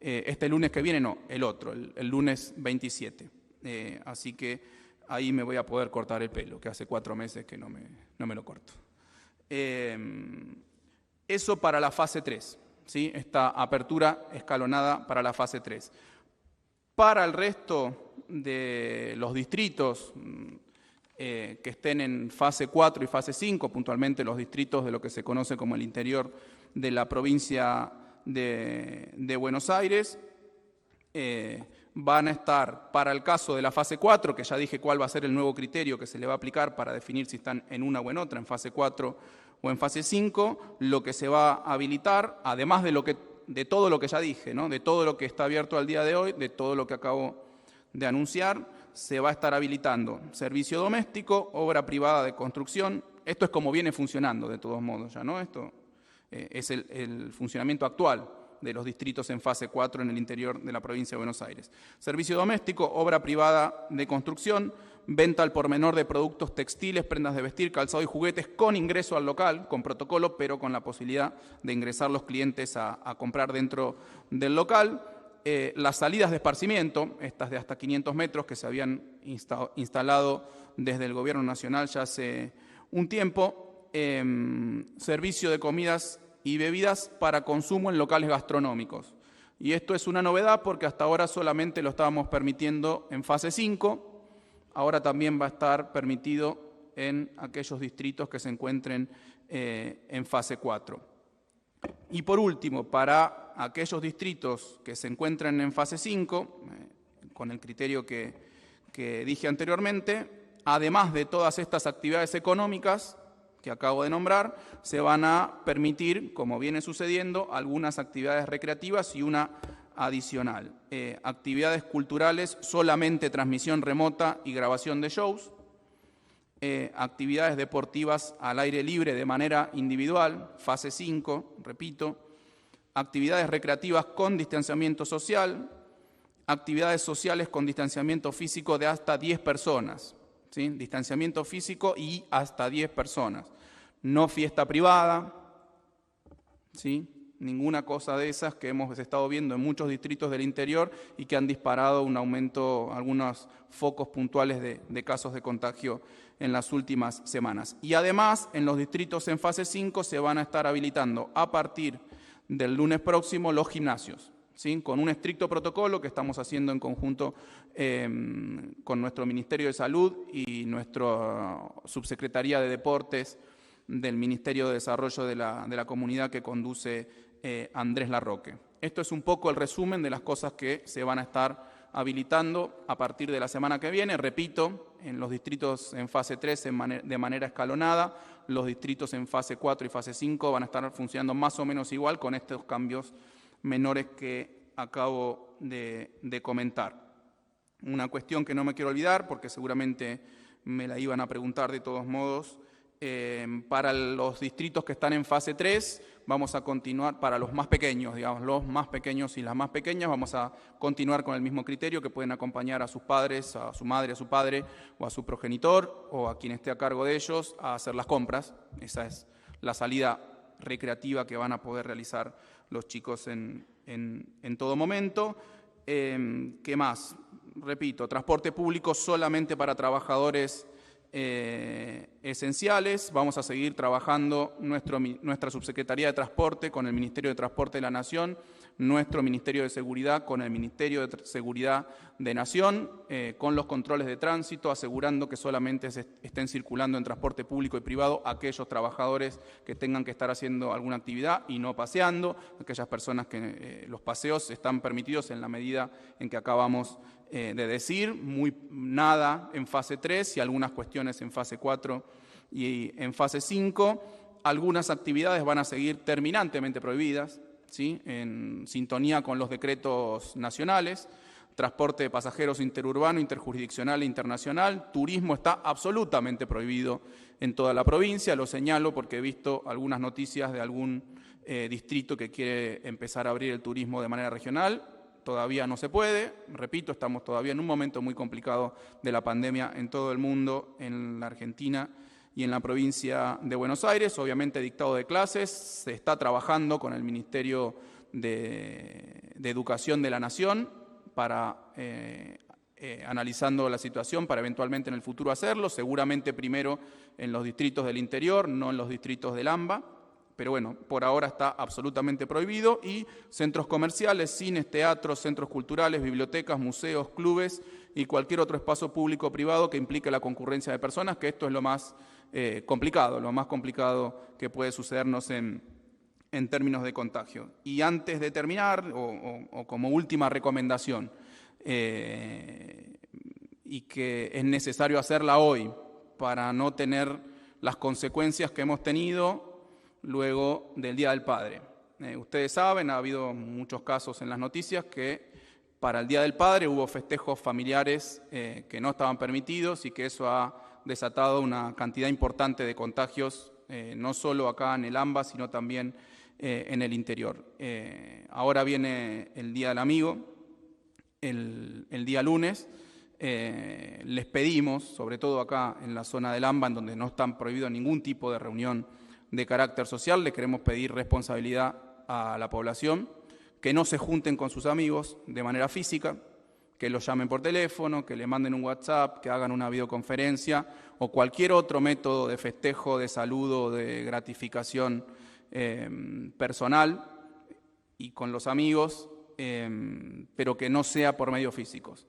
este lunes que viene, no, el otro, el lunes 27. Así que ahí me voy a poder cortar el pelo, que hace 4 meses que no me lo corto. Eso para la fase 3, ¿sí? Esta apertura escalonada para la fase 3. Para el resto de los distritos que estén en fase 4 y fase 5, puntualmente los distritos de lo que se conoce como el interior de la provincia de Buenos Aires, van a estar, para el caso de la fase 4, que ya dije cuál va a ser el nuevo criterio que se le va a aplicar para definir si están en una o en otra, en fase 4 o en fase 5, lo que se va a habilitar, además de todo lo que ya dije, ¿no? De todo lo que está abierto al día de hoy, de todo lo que acabo de anunciar, se va a estar habilitando servicio doméstico, obra privada de construcción. Esto es como viene funcionando, de todos modos, ya, ¿no? Esto es el funcionamiento actual de los distritos en fase 4 en el interior de la provincia de Buenos Aires. Servicio doméstico, obra privada de construcción, venta al por menor de productos textiles, prendas de vestir, calzado y juguetes con ingreso al local, con protocolo, pero con la posibilidad de ingresar los clientes a comprar dentro del local. Las salidas de esparcimiento, estas de hasta 500 metros que se habían instalado desde el Gobierno Nacional ya hace un tiempo, servicio de comidas y bebidas para consumo en locales gastronómicos. Y esto es una novedad porque hasta ahora solamente lo estábamos permitiendo en fase 5, ahora también va a estar permitido en aquellos distritos que se encuentren en fase 4. Y por último, para aquellos distritos que se encuentran en fase 5, con el criterio que dije anteriormente, además de todas estas actividades económicas que acabo de nombrar, se van a permitir, como viene sucediendo, algunas actividades recreativas y una adicional. Actividades culturales, solamente transmisión remota y grabación de shows. Actividades deportivas al aire libre de manera individual, fase 5, repito. Actividades recreativas con distanciamiento social. Actividades sociales con distanciamiento físico de hasta 10 personas. ¿Sí? Distanciamiento físico y hasta 10 personas. No fiesta privada, ¿sí? Ninguna cosa de esas que hemos estado viendo en muchos distritos del interior y que han disparado un aumento, algunos focos puntuales de casos de contagio en las últimas semanas. Y además, en los distritos en fase 5 se van a estar habilitando a partir del lunes próximo los gimnasios, ¿sí? Con un estricto protocolo que estamos haciendo en conjunto con nuestro Ministerio de Salud y nuestra Subsecretaría de Deportes del Ministerio de Desarrollo de la Comunidad que conduce Andrés Larroque. Esto es un poco el resumen de las cosas que se van a estar habilitando a partir de la semana que viene. Repito, en los distritos en fase 3 de manera escalonada, los distritos en fase 4 y fase 5 van a estar funcionando más o menos igual con estos cambios menores que acabo de comentar. Una cuestión que no me quiero olvidar, porque seguramente me la iban a preguntar de todos modos, para los distritos que están en fase 3, vamos a continuar, para los más pequeños, digamos, los más pequeños y las más pequeñas, vamos a continuar con el mismo criterio, que pueden acompañar a sus padres, a su madre, a su padre, o a su progenitor, o a quien esté a cargo de ellos, a hacer las compras. Esa es la salida recreativa que van a poder realizar los chicos en todo momento. ¿Qué más? Repito, transporte público solamente para trabajadores esenciales. Vamos a seguir trabajando nuestra Subsecretaría de Transporte con el Ministerio de Transporte de la Nación, nuestro Ministerio de Seguridad con el Ministerio de Seguridad de Nación, con los controles de tránsito, asegurando que solamente estén circulando en transporte público y privado aquellos trabajadores que tengan que estar haciendo alguna actividad y no paseando, aquellas personas que los paseos están permitidos en la medida en que acabamos de decir, nada en fase 3 y algunas cuestiones en fase 4 y en fase 5. Algunas actividades van a seguir terminantemente prohibidas, ¿sí? En sintonía con los decretos nacionales. Transporte de pasajeros interurbano, interjurisdiccional e internacional. Turismo está absolutamente prohibido en toda la provincia. Lo señalo porque he visto algunas noticias de algún distrito que quiere empezar a abrir el turismo de manera regional. Todavía no se puede, repito, estamos todavía en un momento muy complicado de la pandemia en todo el mundo, en la Argentina y en la provincia de Buenos Aires. Obviamente dictado de clases, se está trabajando con el Ministerio de Educación de la Nación para analizando la situación para eventualmente en el futuro hacerlo, seguramente primero en los distritos del interior, no en los distritos del AMBA. Pero bueno, por ahora está absolutamente prohibido, y centros comerciales, cines, teatros, centros culturales, bibliotecas, museos, clubes y cualquier otro espacio público o privado que implique la concurrencia de personas, que esto es lo más complicado que puede sucedernos en términos de contagio. Y antes de terminar, o como última recomendación, y que es necesario hacerla hoy para no tener las consecuencias que hemos tenido luego del Día del Padre. Ustedes saben, ha habido muchos casos en las noticias que para el Día del Padre hubo festejos familiares que no estaban permitidos y que eso ha desatado una cantidad importante de contagios, no solo acá en el AMBA, sino también en el interior. Ahora viene el Día del Amigo, el día lunes. Les pedimos, sobre todo acá en la zona del AMBA, en donde no está prohibido ningún tipo de reunión de carácter social, le queremos pedir responsabilidad a la población, que no se junten con sus amigos de manera física, que los llamen por teléfono, que le manden un WhatsApp, que hagan una videoconferencia o cualquier otro método de festejo, de saludo, de gratificación personal y con los amigos, pero que no sea por medios físicos.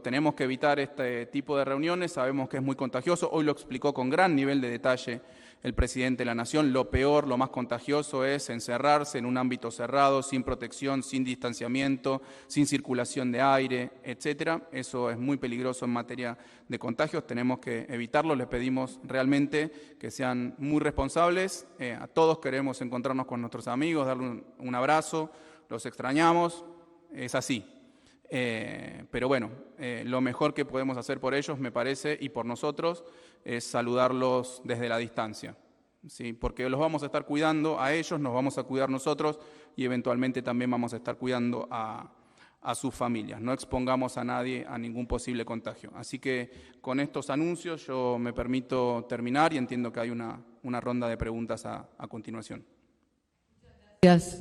Tenemos que evitar este tipo de reuniones, sabemos que es muy contagioso, hoy lo explicó con gran nivel de detalle el presidente de la Nación. Lo peor, lo más contagioso es encerrarse en un ámbito cerrado, sin protección, sin distanciamiento, sin circulación de aire, etcétera. Eso es muy peligroso en materia de contagios, tenemos que evitarlo. Les pedimos realmente que sean muy responsables. A todos queremos encontrarnos con nuestros amigos, darle un abrazo, los extrañamos, es así. Pero bueno, lo mejor que podemos hacer por ellos, me parece, y por nosotros, es saludarlos desde la distancia, ¿sí? Porque los vamos a estar cuidando a ellos, nos vamos a cuidar nosotros y eventualmente también vamos a estar cuidando a sus familias. No expongamos a nadie a ningún posible contagio. Así que con estos anuncios yo me permito terminar y entiendo que hay una ronda de preguntas a continuación.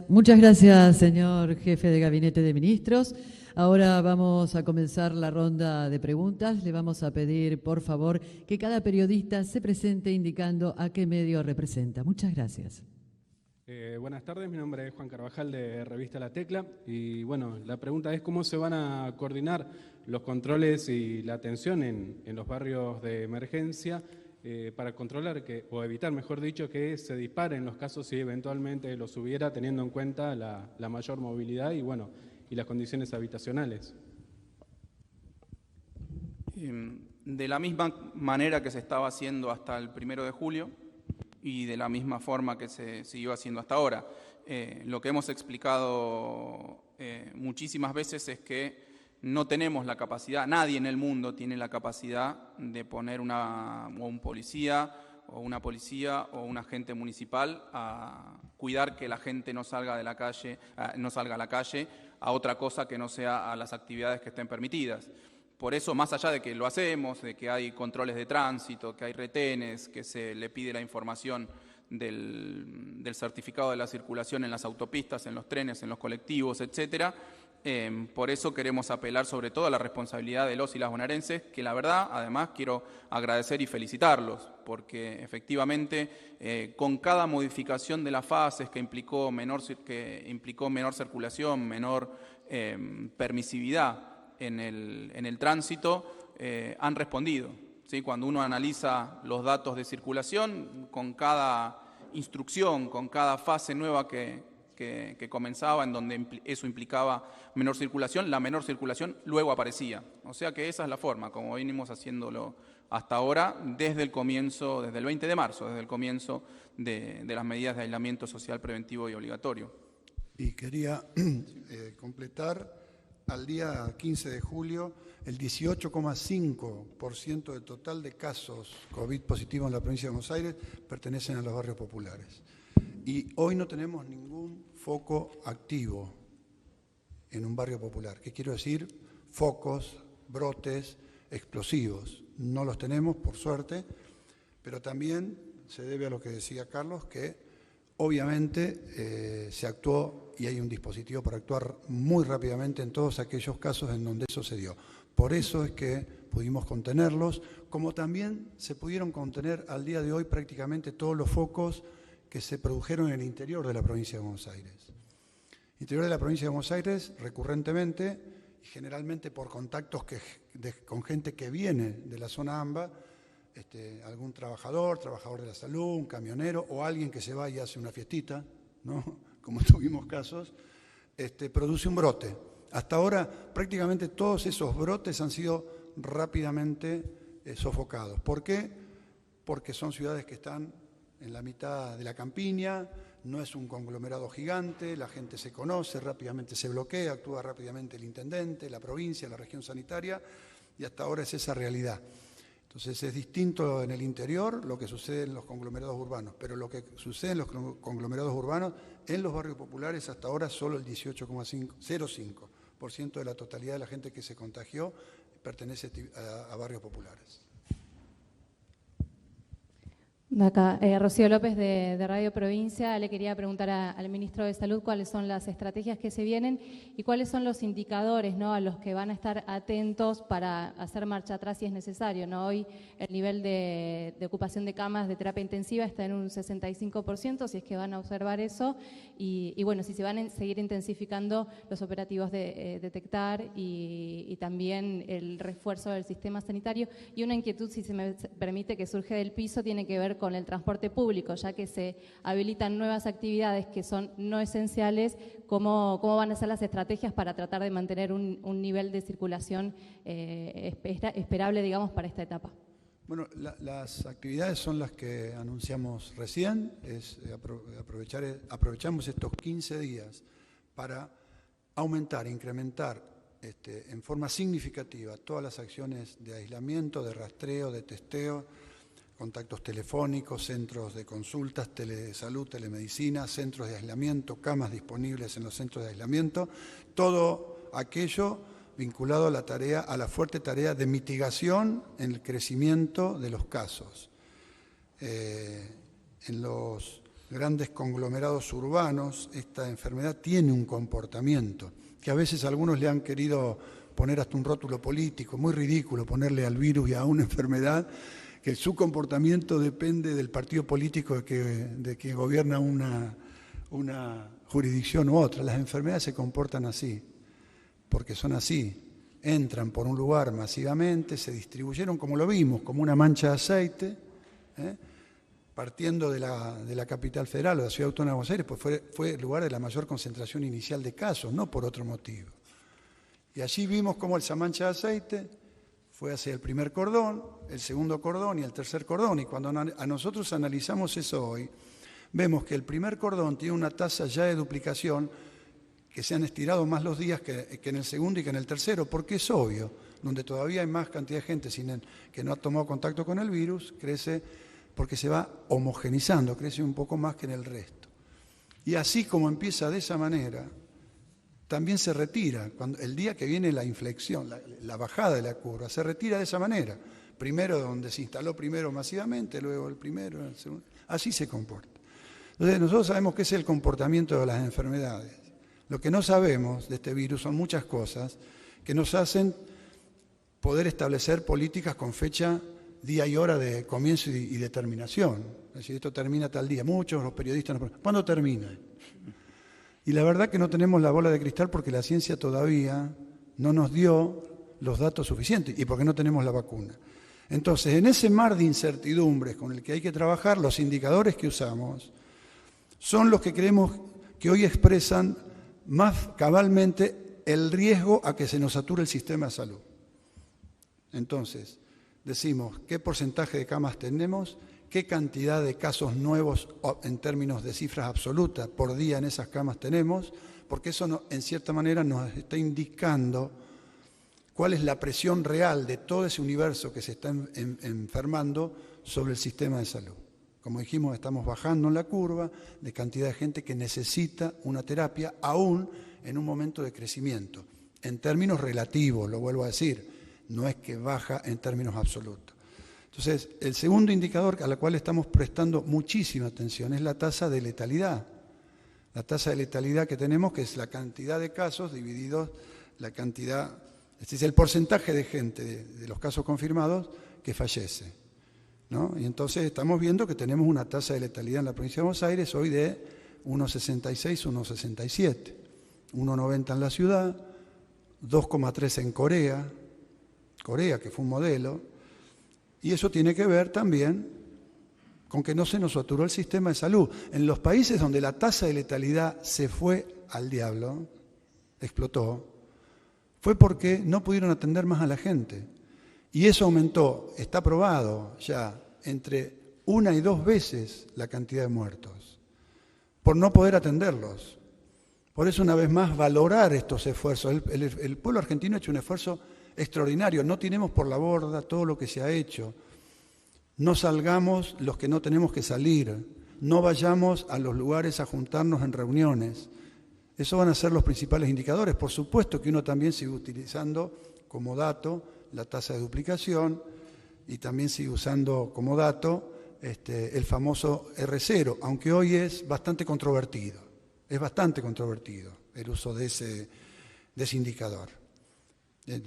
Muchas gracias, señor jefe de Gabinete de Ministros. Ahora vamos a comenzar la ronda de preguntas. Le vamos a pedir, por favor, que cada periodista se presente indicando a qué medio representa. Muchas gracias. Buenas tardes, mi nombre es Juan Carvajal de Revista La Tecla y bueno, la pregunta es cómo se van a coordinar los controles y la atención en los barrios de emergencia para controlar o evitar, mejor dicho, que se disparen los casos si eventualmente los hubiera, teniendo en cuenta la mayor movilidad y bueno, y las condiciones habitacionales. De la misma manera que se estaba haciendo hasta el 1 de julio y de la misma forma que se siguió haciendo hasta ahora. Lo que hemos explicado muchísimas veces es que no tenemos la capacidad, nadie en el mundo tiene la capacidad de poner un policía o un agente municipal a cuidar que la gente no salga a la calle a otra cosa que no sea a las actividades que estén permitidas. Por eso, más allá de que lo hacemos, de que hay controles de tránsito, que hay retenes, que se le pide la información del certificado de la circulación en las autopistas, en los trenes, en los colectivos, etcétera, por eso queremos apelar sobre todo a la responsabilidad de los y las bonaerenses, que la verdad, además, quiero agradecer y felicitarlos, porque efectivamente con cada modificación de las fases que implicó menor circulación, menor permisividad en el tránsito, han respondido, ¿sí? Cuando uno analiza los datos de circulación, con cada instrucción, con cada fase nueva que comenzaba, en donde eso implicaba menor circulación, la menor circulación luego aparecía. O sea que esa es la forma, como venimos haciéndolo hasta ahora, desde el 20 de marzo, desde el comienzo de las medidas de aislamiento social preventivo y obligatorio. Y quería completar, al día 15 de julio, el 18,5% del total de casos COVID positivos en la provincia de Buenos Aires pertenecen a los barrios populares. Y hoy no tenemos ningún foco activo en un barrio popular. ¿Qué quiero decir? Focos, brotes, explosivos. No los tenemos, por suerte, pero también se debe a lo que decía Carlos, que obviamente se actuó y hay un dispositivo para actuar muy rápidamente en todos aquellos casos en donde eso se dio. Por eso es que pudimos contenerlos, como también se pudieron contener al día de hoy prácticamente todos los focos que se produjeron en el interior de la provincia de Buenos Aires. Interior de la provincia de Buenos Aires, recurrentemente y generalmente por contactos con gente que viene de la zona AMBA, algún trabajador de la salud, un camionero o alguien que se va y hace una fiestita, ¿no? Como tuvimos casos, produce un brote. Hasta ahora prácticamente todos esos brotes han sido rápidamente sofocados. ¿Por qué? Porque son ciudades que están en la mitad de la campiña, no es un conglomerado gigante, la gente se conoce, rápidamente se bloquea, actúa rápidamente el intendente, la provincia, la región sanitaria, y hasta ahora es esa realidad. Entonces es distinto en el interior lo que sucede en los conglomerados urbanos, pero lo que sucede en los conglomerados urbanos, en los barrios populares, hasta ahora solo el 18,05% de la totalidad de la gente que se contagió pertenece a barrios populares. Acá, Rocío López de Radio Provincia. Le quería preguntar al ministro de Salud cuáles son las estrategias que se vienen y cuáles son los indicadores, ¿no?, a los que van a estar atentos para hacer marcha atrás si es necesario, ¿no? Hoy el nivel de ocupación de camas de terapia intensiva está en un 65%, si es que van a observar eso, y bueno, si se van a seguir intensificando los operativos de detectar y también el refuerzo del sistema sanitario. Y una inquietud, si se me permite, que surge del piso, tiene que ver con el transporte público, ya que se habilitan nuevas actividades que son no esenciales. ¿Cómo van a ser las estrategias para tratar de mantener un nivel de circulación esperable, digamos, para esta etapa? Bueno, las actividades son las que anunciamos recién. Aprovechamos estos 15 días para aumentar, incrementar en forma significativa todas las acciones de aislamiento, de rastreo, de testeo, contactos telefónicos, centros de consultas, telesalud, telemedicina, centros de aislamiento, camas disponibles en los centros de aislamiento, todo aquello vinculado a la fuerte tarea de mitigación en el crecimiento de los casos. En grandes conglomerados urbanos, esta enfermedad tiene un comportamiento que a veces algunos le han querido poner hasta un rótulo político, muy ridículo ponerle al virus y a una enfermedad, que su comportamiento depende del partido político de que gobierna una jurisdicción u otra. Las enfermedades se comportan así, porque son así. Entran por un lugar masivamente, se distribuyeron, como lo vimos, como una mancha de aceite, partiendo de la capital federal o de la Ciudad Autónoma de Buenos Aires, pues fue el lugar de la mayor concentración inicial de casos, no por otro motivo. Y allí vimos cómo esa mancha de aceite fue hacia el primer cordón, el segundo cordón y el tercer cordón. Y cuando a nosotros analizamos eso hoy, vemos que el primer cordón tiene una tasa ya de duplicación que se han estirado más los días que en el segundo y que en el tercero, porque es obvio, donde todavía hay más cantidad de gente que no ha tomado contacto con el virus, crece porque se va homogenizando, crece un poco más que en el resto. Y así como empieza de esa manera, también se retira. El día que viene la inflexión, la bajada de la curva, se retira de esa manera. Primero donde se instaló primero masivamente, luego el primero, el segundo. Así se comporta. Entonces nosotros sabemos qué es el comportamiento de las enfermedades. Lo que no sabemos de este virus son muchas cosas que nos hacen poder establecer políticas con fecha, día y hora de comienzo y de terminación. Es decir, esto termina tal día. Muchos los periodistas nos preguntan, ¿cuándo termina? Y la verdad que no tenemos la bola de cristal porque la ciencia todavía no nos dio los datos suficientes y porque no tenemos la vacuna. Entonces, en ese mar de incertidumbres con el que hay que trabajar, los indicadores que usamos son los que creemos que hoy expresan más cabalmente el riesgo a que se nos sature el sistema de salud. Entonces, decimos qué porcentaje de camas tenemos, qué cantidad de casos nuevos en términos de cifras absolutas por día en esas camas tenemos, porque eso en cierta manera nos está indicando cuál es la presión real de todo ese universo que se está enfermando sobre el sistema de salud. Como dijimos, estamos bajando en la curva de cantidad de gente que necesita una terapia, aún en un momento de crecimiento. En términos relativos, lo vuelvo a decir, no es que baja en términos absolutos. Entonces, el segundo indicador a la cual estamos prestando muchísima atención es la tasa de letalidad. La tasa de letalidad que tenemos, que es la cantidad de casos divididos la cantidad, este es el porcentaje de gente de los casos confirmados que fallece, ¿no? Y entonces estamos viendo que tenemos una tasa de letalidad en la provincia de Buenos Aires hoy de 1,66, 1,67, 1,90 en la ciudad, 2,3 en Corea que fue un modelo, y eso tiene que ver también con que no se nos saturó el sistema de salud. En los países donde la tasa de letalidad se fue al diablo, explotó, fue porque no pudieron atender más a la gente. Y eso aumentó, está probado ya, entre 1 y 2 veces la cantidad de muertos, por no poder atenderlos. Por eso, una vez más, valorar estos esfuerzos. El pueblo argentino ha hecho un esfuerzo extraordinario. No tiremos por la borda todo lo que se ha hecho. No salgamos los que no tenemos que salir. No vayamos a los lugares a juntarnos en reuniones. Esos van a ser los principales indicadores. Por supuesto que uno también sigue utilizando como dato la tasa de duplicación y también sigue usando como dato el famoso R0, aunque hoy es bastante controvertido. Es bastante controvertido el uso de ese indicador.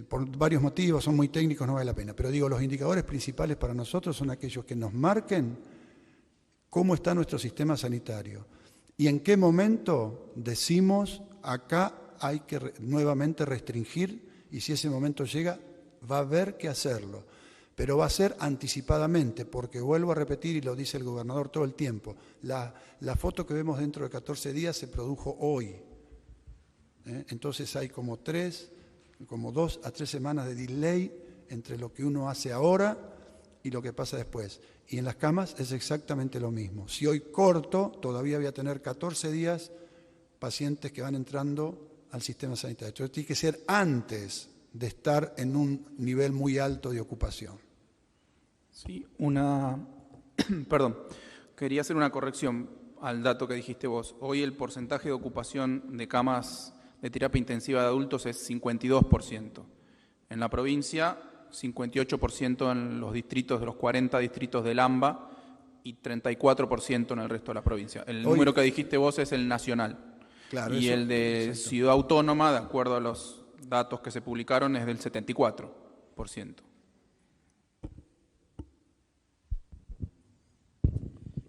Por varios motivos, son muy técnicos, no vale la pena. Pero digo, los indicadores principales para nosotros son aquellos que nos marquen cómo está nuestro sistema sanitario y en qué momento decimos acá hay que nuevamente restringir, y si ese momento llega va a haber que hacerlo, pero va a ser anticipadamente, porque vuelvo a repetir y lo dice el gobernador todo el tiempo, la foto que vemos dentro de 14 días se produjo hoy. Entonces hay como 2 a 3 semanas de delay entre lo que uno hace ahora y lo que pasa después. Y en las camas es exactamente lo mismo. Si hoy corto, todavía voy a tener 14 días pacientes que van entrando al sistema sanitario. Entonces tiene que ser antes de estar en un nivel muy alto de ocupación. Sí, perdón, quería hacer una corrección al dato que dijiste vos. Hoy el porcentaje de ocupación de camas de terapia intensiva de adultos es 52%. En la provincia, 58% en los distritos de los 40 distritos del AMBA y 34% en el resto de la provincia. El número que dijiste vos es el nacional. Claro, Y eso, el de exacto. Ciudad Autónoma, de acuerdo a los datos que se publicaron, es del 74%.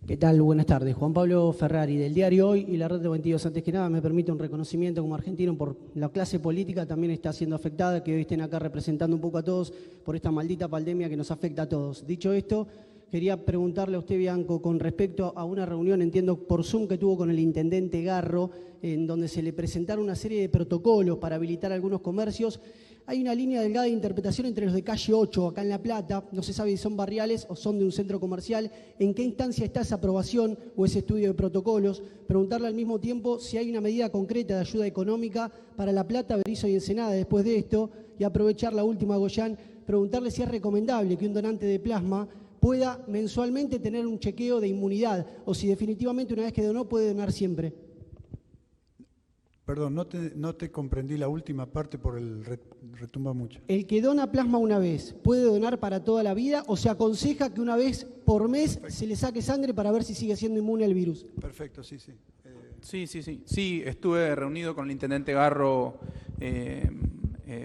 ¿Qué tal? Buenas tardes. Juan Pablo Ferrari, del diario Hoy y la Red de 22. Antes que nada, me permite un reconocimiento como argentino por la clase política, también está siendo afectada, que hoy estén acá representando un poco a todos por esta maldita pandemia que nos afecta a todos. Dicho esto, quería preguntarle a usted, Bianco, con respecto a una reunión, entiendo, por Zoom que tuvo con el intendente Garro, en donde se le presentaron una serie de protocolos para habilitar algunos comercios. Hay una línea delgada de interpretación entre los de calle 8, acá en La Plata, no se sabe si son barriales o son de un centro comercial. ¿En qué instancia está esa aprobación o ese estudio de protocolos? Preguntarle al mismo tiempo si hay una medida concreta de ayuda económica para La Plata, Berisso y Ensenada después de esto. Y aprovechar la última, Goyán, preguntarle si es recomendable que un donante de plasma pueda mensualmente tener un chequeo de inmunidad o si definitivamente una vez que donó puede donar siempre. Perdón, no te comprendí la última parte por el retumba mucho. El que dona plasma una vez, ¿puede donar para toda la vida o se aconseja que una vez por mes se le saque sangre para ver si sigue siendo inmune al virus? Perfecto, sí, sí. Sí, estuve reunido con el intendente Garro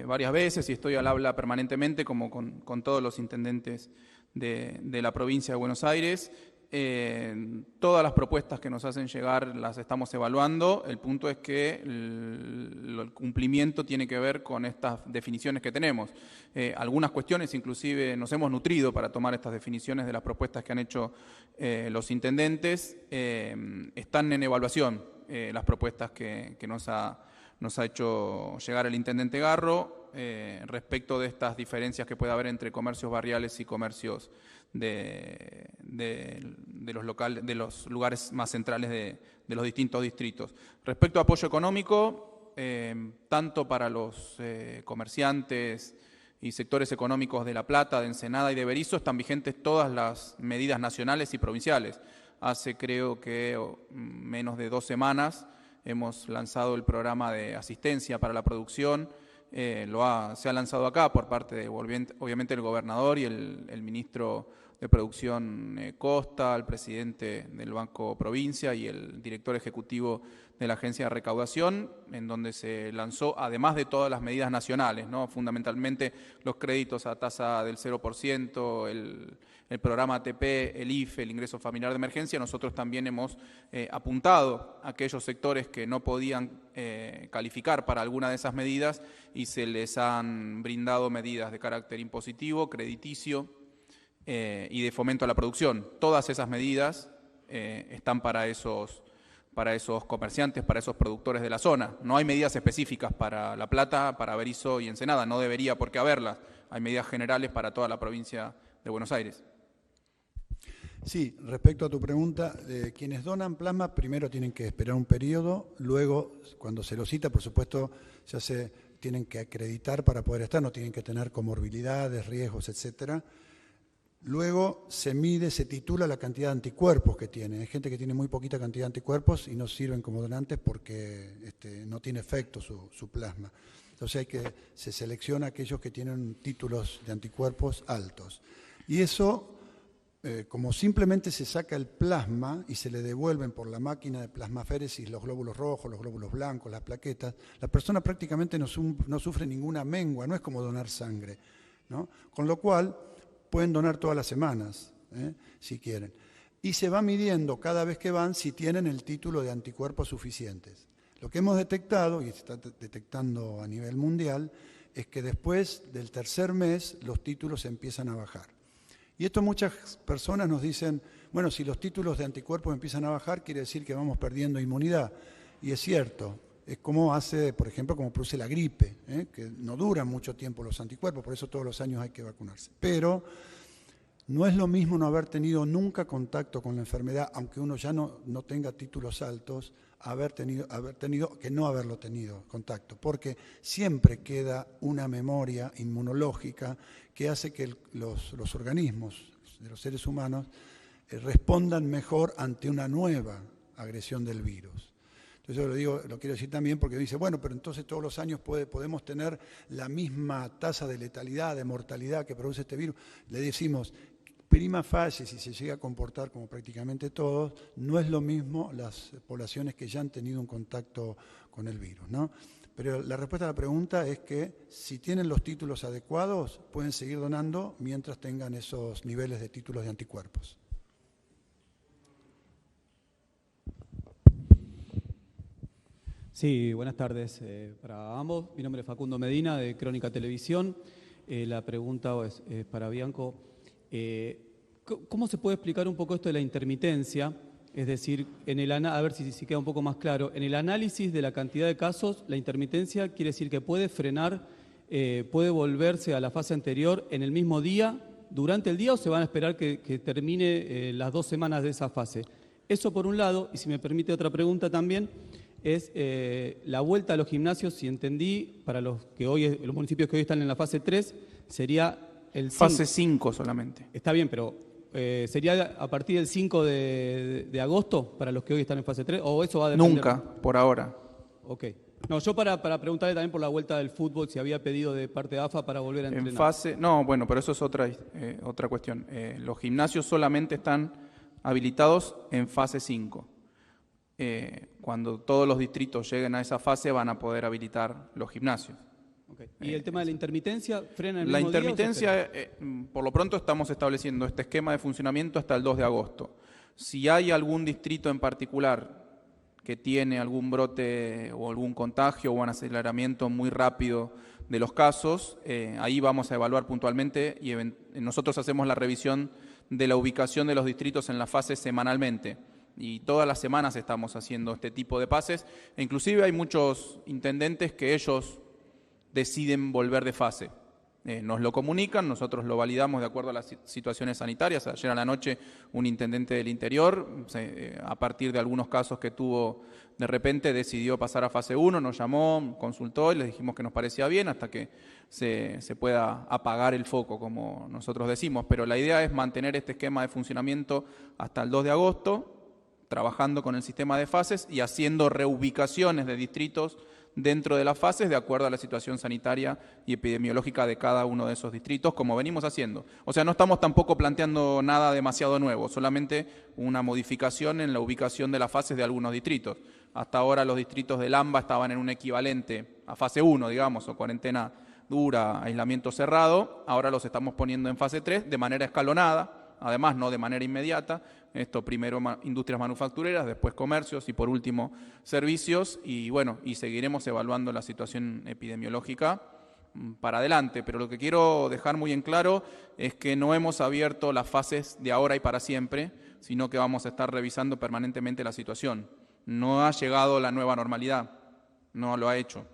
varias veces y estoy al habla permanentemente como con todos los intendentes de la provincia de Buenos Aires. Todas las propuestas que nos hacen llegar las estamos evaluando. El punto es que el cumplimiento tiene que ver con estas definiciones que tenemos. Algunas cuestiones inclusive nos hemos nutrido para tomar estas definiciones de las propuestas que han hecho los intendentes. Están en evaluación las propuestas que nos ha hecho llegar el intendente Garro respecto de estas diferencias que puede haber entre comercios barriales y comercios de los lugares más centrales de los distintos distritos. Respecto a apoyo económico, tanto para los comerciantes y sectores económicos de La Plata, de Ensenada y de Berisso, están vigentes todas las medidas nacionales y provinciales. Hace creo que menos de 2 semanas hemos lanzado el programa de asistencia para la producción. Se ha lanzado acá por parte de, obviamente, el gobernador y el ministro de Producción Costa, el presidente del Banco Provincia y el director ejecutivo de la Agencia de Recaudación, en donde se lanzó, además de todas las medidas nacionales, ¿no? Fundamentalmente los créditos a tasa del 0%, el programa ATP, el IFE, el ingreso familiar de emergencia. Nosotros también hemos apuntado a aquellos sectores que no podían calificar para alguna de esas medidas y se les han brindado medidas de carácter impositivo, crediticio y de fomento a la producción. Todas esas medidas están para esos comerciantes, para esos productores de la zona. No hay medidas específicas para La Plata, para Berisso y Ensenada, no debería por qué haberlas. Hay medidas generales para toda la provincia de Buenos Aires. Sí, respecto a tu pregunta, quienes donan plasma primero tienen que esperar un periodo, luego cuando se lo cita, por supuesto, tienen que acreditar para poder estar, no tienen que tener comorbilidades, riesgos, etcétera. Luego se mide, se titula la cantidad de anticuerpos que tiene. Hay gente que tiene muy poquita cantidad de anticuerpos y no sirven como donantes porque no tiene efecto su plasma. Entonces se selecciona aquellos que tienen títulos de anticuerpos altos. Y eso, como simplemente se saca el plasma y se le devuelven por la máquina de plasmaféresis los glóbulos rojos, los glóbulos blancos, las plaquetas, la persona prácticamente no sufre ninguna mengua, no es como donar sangre, ¿no? Con lo cual pueden donar todas las semanas, si quieren. Y se va midiendo cada vez que van si tienen el título de anticuerpos suficientes. Lo que hemos detectado, y se está detectando a nivel mundial, es que después del 3er mes los títulos empiezan a bajar. Y esto muchas personas nos dicen, bueno, si los títulos de anticuerpos empiezan a bajar, quiere decir que vamos perdiendo inmunidad. Y es cierto, es como hace, por ejemplo, como produce la gripe, que no duran mucho tiempo los anticuerpos, por eso todos los años hay que vacunarse. Pero no es lo mismo no haber tenido nunca contacto con la enfermedad, aunque uno ya no tenga títulos altos, haber tenido que no haberlo tenido contacto, porque siempre queda una memoria inmunológica que hace que los organismos de los seres humanos respondan mejor ante una nueva agresión del virus. Entonces yo lo quiero decir también porque dice, bueno, pero entonces todos los años podemos tener la misma tasa de letalidad, de mortalidad que produce este virus. Le decimos, prima facie, si se llega a comportar como prácticamente todos, no es lo mismo las poblaciones que ya han tenido un contacto con el virus, ¿no? Pero la respuesta a la pregunta es que si tienen los títulos adecuados, pueden seguir donando mientras tengan esos niveles de títulos de anticuerpos. Sí, buenas tardes para ambos. Mi nombre es Facundo Medina, de Crónica Televisión. La pregunta es para Bianco. ¿Cómo se puede explicar un poco esto de la intermitencia? Es decir, a ver si queda un poco más claro. En el análisis de la cantidad de casos, la intermitencia quiere decir que puede frenar, puede volverse a la fase anterior en el mismo día, durante el día, o se van a esperar que termine las 2 semanas de esa fase. Eso por un lado, y si me permite otra pregunta también, es la vuelta a los gimnasios, si entendí, para los municipios que hoy están en la fase 3, sería el 5. Fase 5 solamente. Está bien, pero ¿sería a partir del 5 de agosto para los que hoy están en fase 3? ¿O eso va a depender? Nunca, por ahora. Ok. No, yo para preguntarle también por la vuelta del fútbol, si había pedido de parte de AFA para volver a entrenar. No, bueno, pero eso es otra cuestión. Los gimnasios solamente están habilitados en fase 5. Cuando todos los distritos lleguen a esa fase van a poder habilitar los gimnasios. Okay. ¿Y el tema de la intermitencia frena el La mismo día, intermitencia, por lo pronto estamos estableciendo este esquema de funcionamiento hasta el 2 de agosto. Si hay algún distrito en particular que tiene algún brote o algún contagio o un aceleramiento muy rápido de los casos, ahí vamos a evaluar puntualmente y nosotros hacemos la revisión de la ubicación de los distritos en la fase semanalmente. Y todas las semanas estamos haciendo este tipo de pases. E inclusive hay muchos intendentes que ellos deciden volver de fase. Nos lo comunican, nosotros lo validamos de acuerdo a las situaciones sanitarias. Ayer a la noche un intendente del interior, a partir de algunos casos que tuvo de repente, decidió pasar a fase 1, nos llamó, consultó y les dijimos que nos parecía bien hasta que se pueda apagar el foco, como nosotros decimos. Pero la idea es mantener este esquema de funcionamiento hasta el 2 de agosto, trabajando con el sistema de fases y haciendo reubicaciones de distritos dentro de las fases de acuerdo a la situación sanitaria y epidemiológica de cada uno de esos distritos, como venimos haciendo. O sea, no estamos tampoco planteando nada demasiado nuevo, solamente una modificación en la ubicación de las fases de algunos distritos. Hasta ahora los distritos del AMBA estaban en un equivalente a fase 1, digamos, o cuarentena dura, aislamiento cerrado. Ahora los estamos poniendo en fase 3 de manera escalonada, además no de manera inmediata. Esto primero industrias manufactureras, después comercios y por último servicios. Y bueno, y seguiremos evaluando la situación epidemiológica para adelante. Pero lo que quiero dejar muy en claro es que no hemos abierto las fases de ahora y para siempre, sino que vamos a estar revisando permanentemente la situación. No ha llegado la nueva normalidad, no lo ha hecho.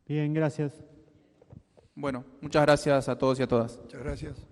Bien, gracias. Bueno, muchas gracias a todos y a todas. Muchas gracias.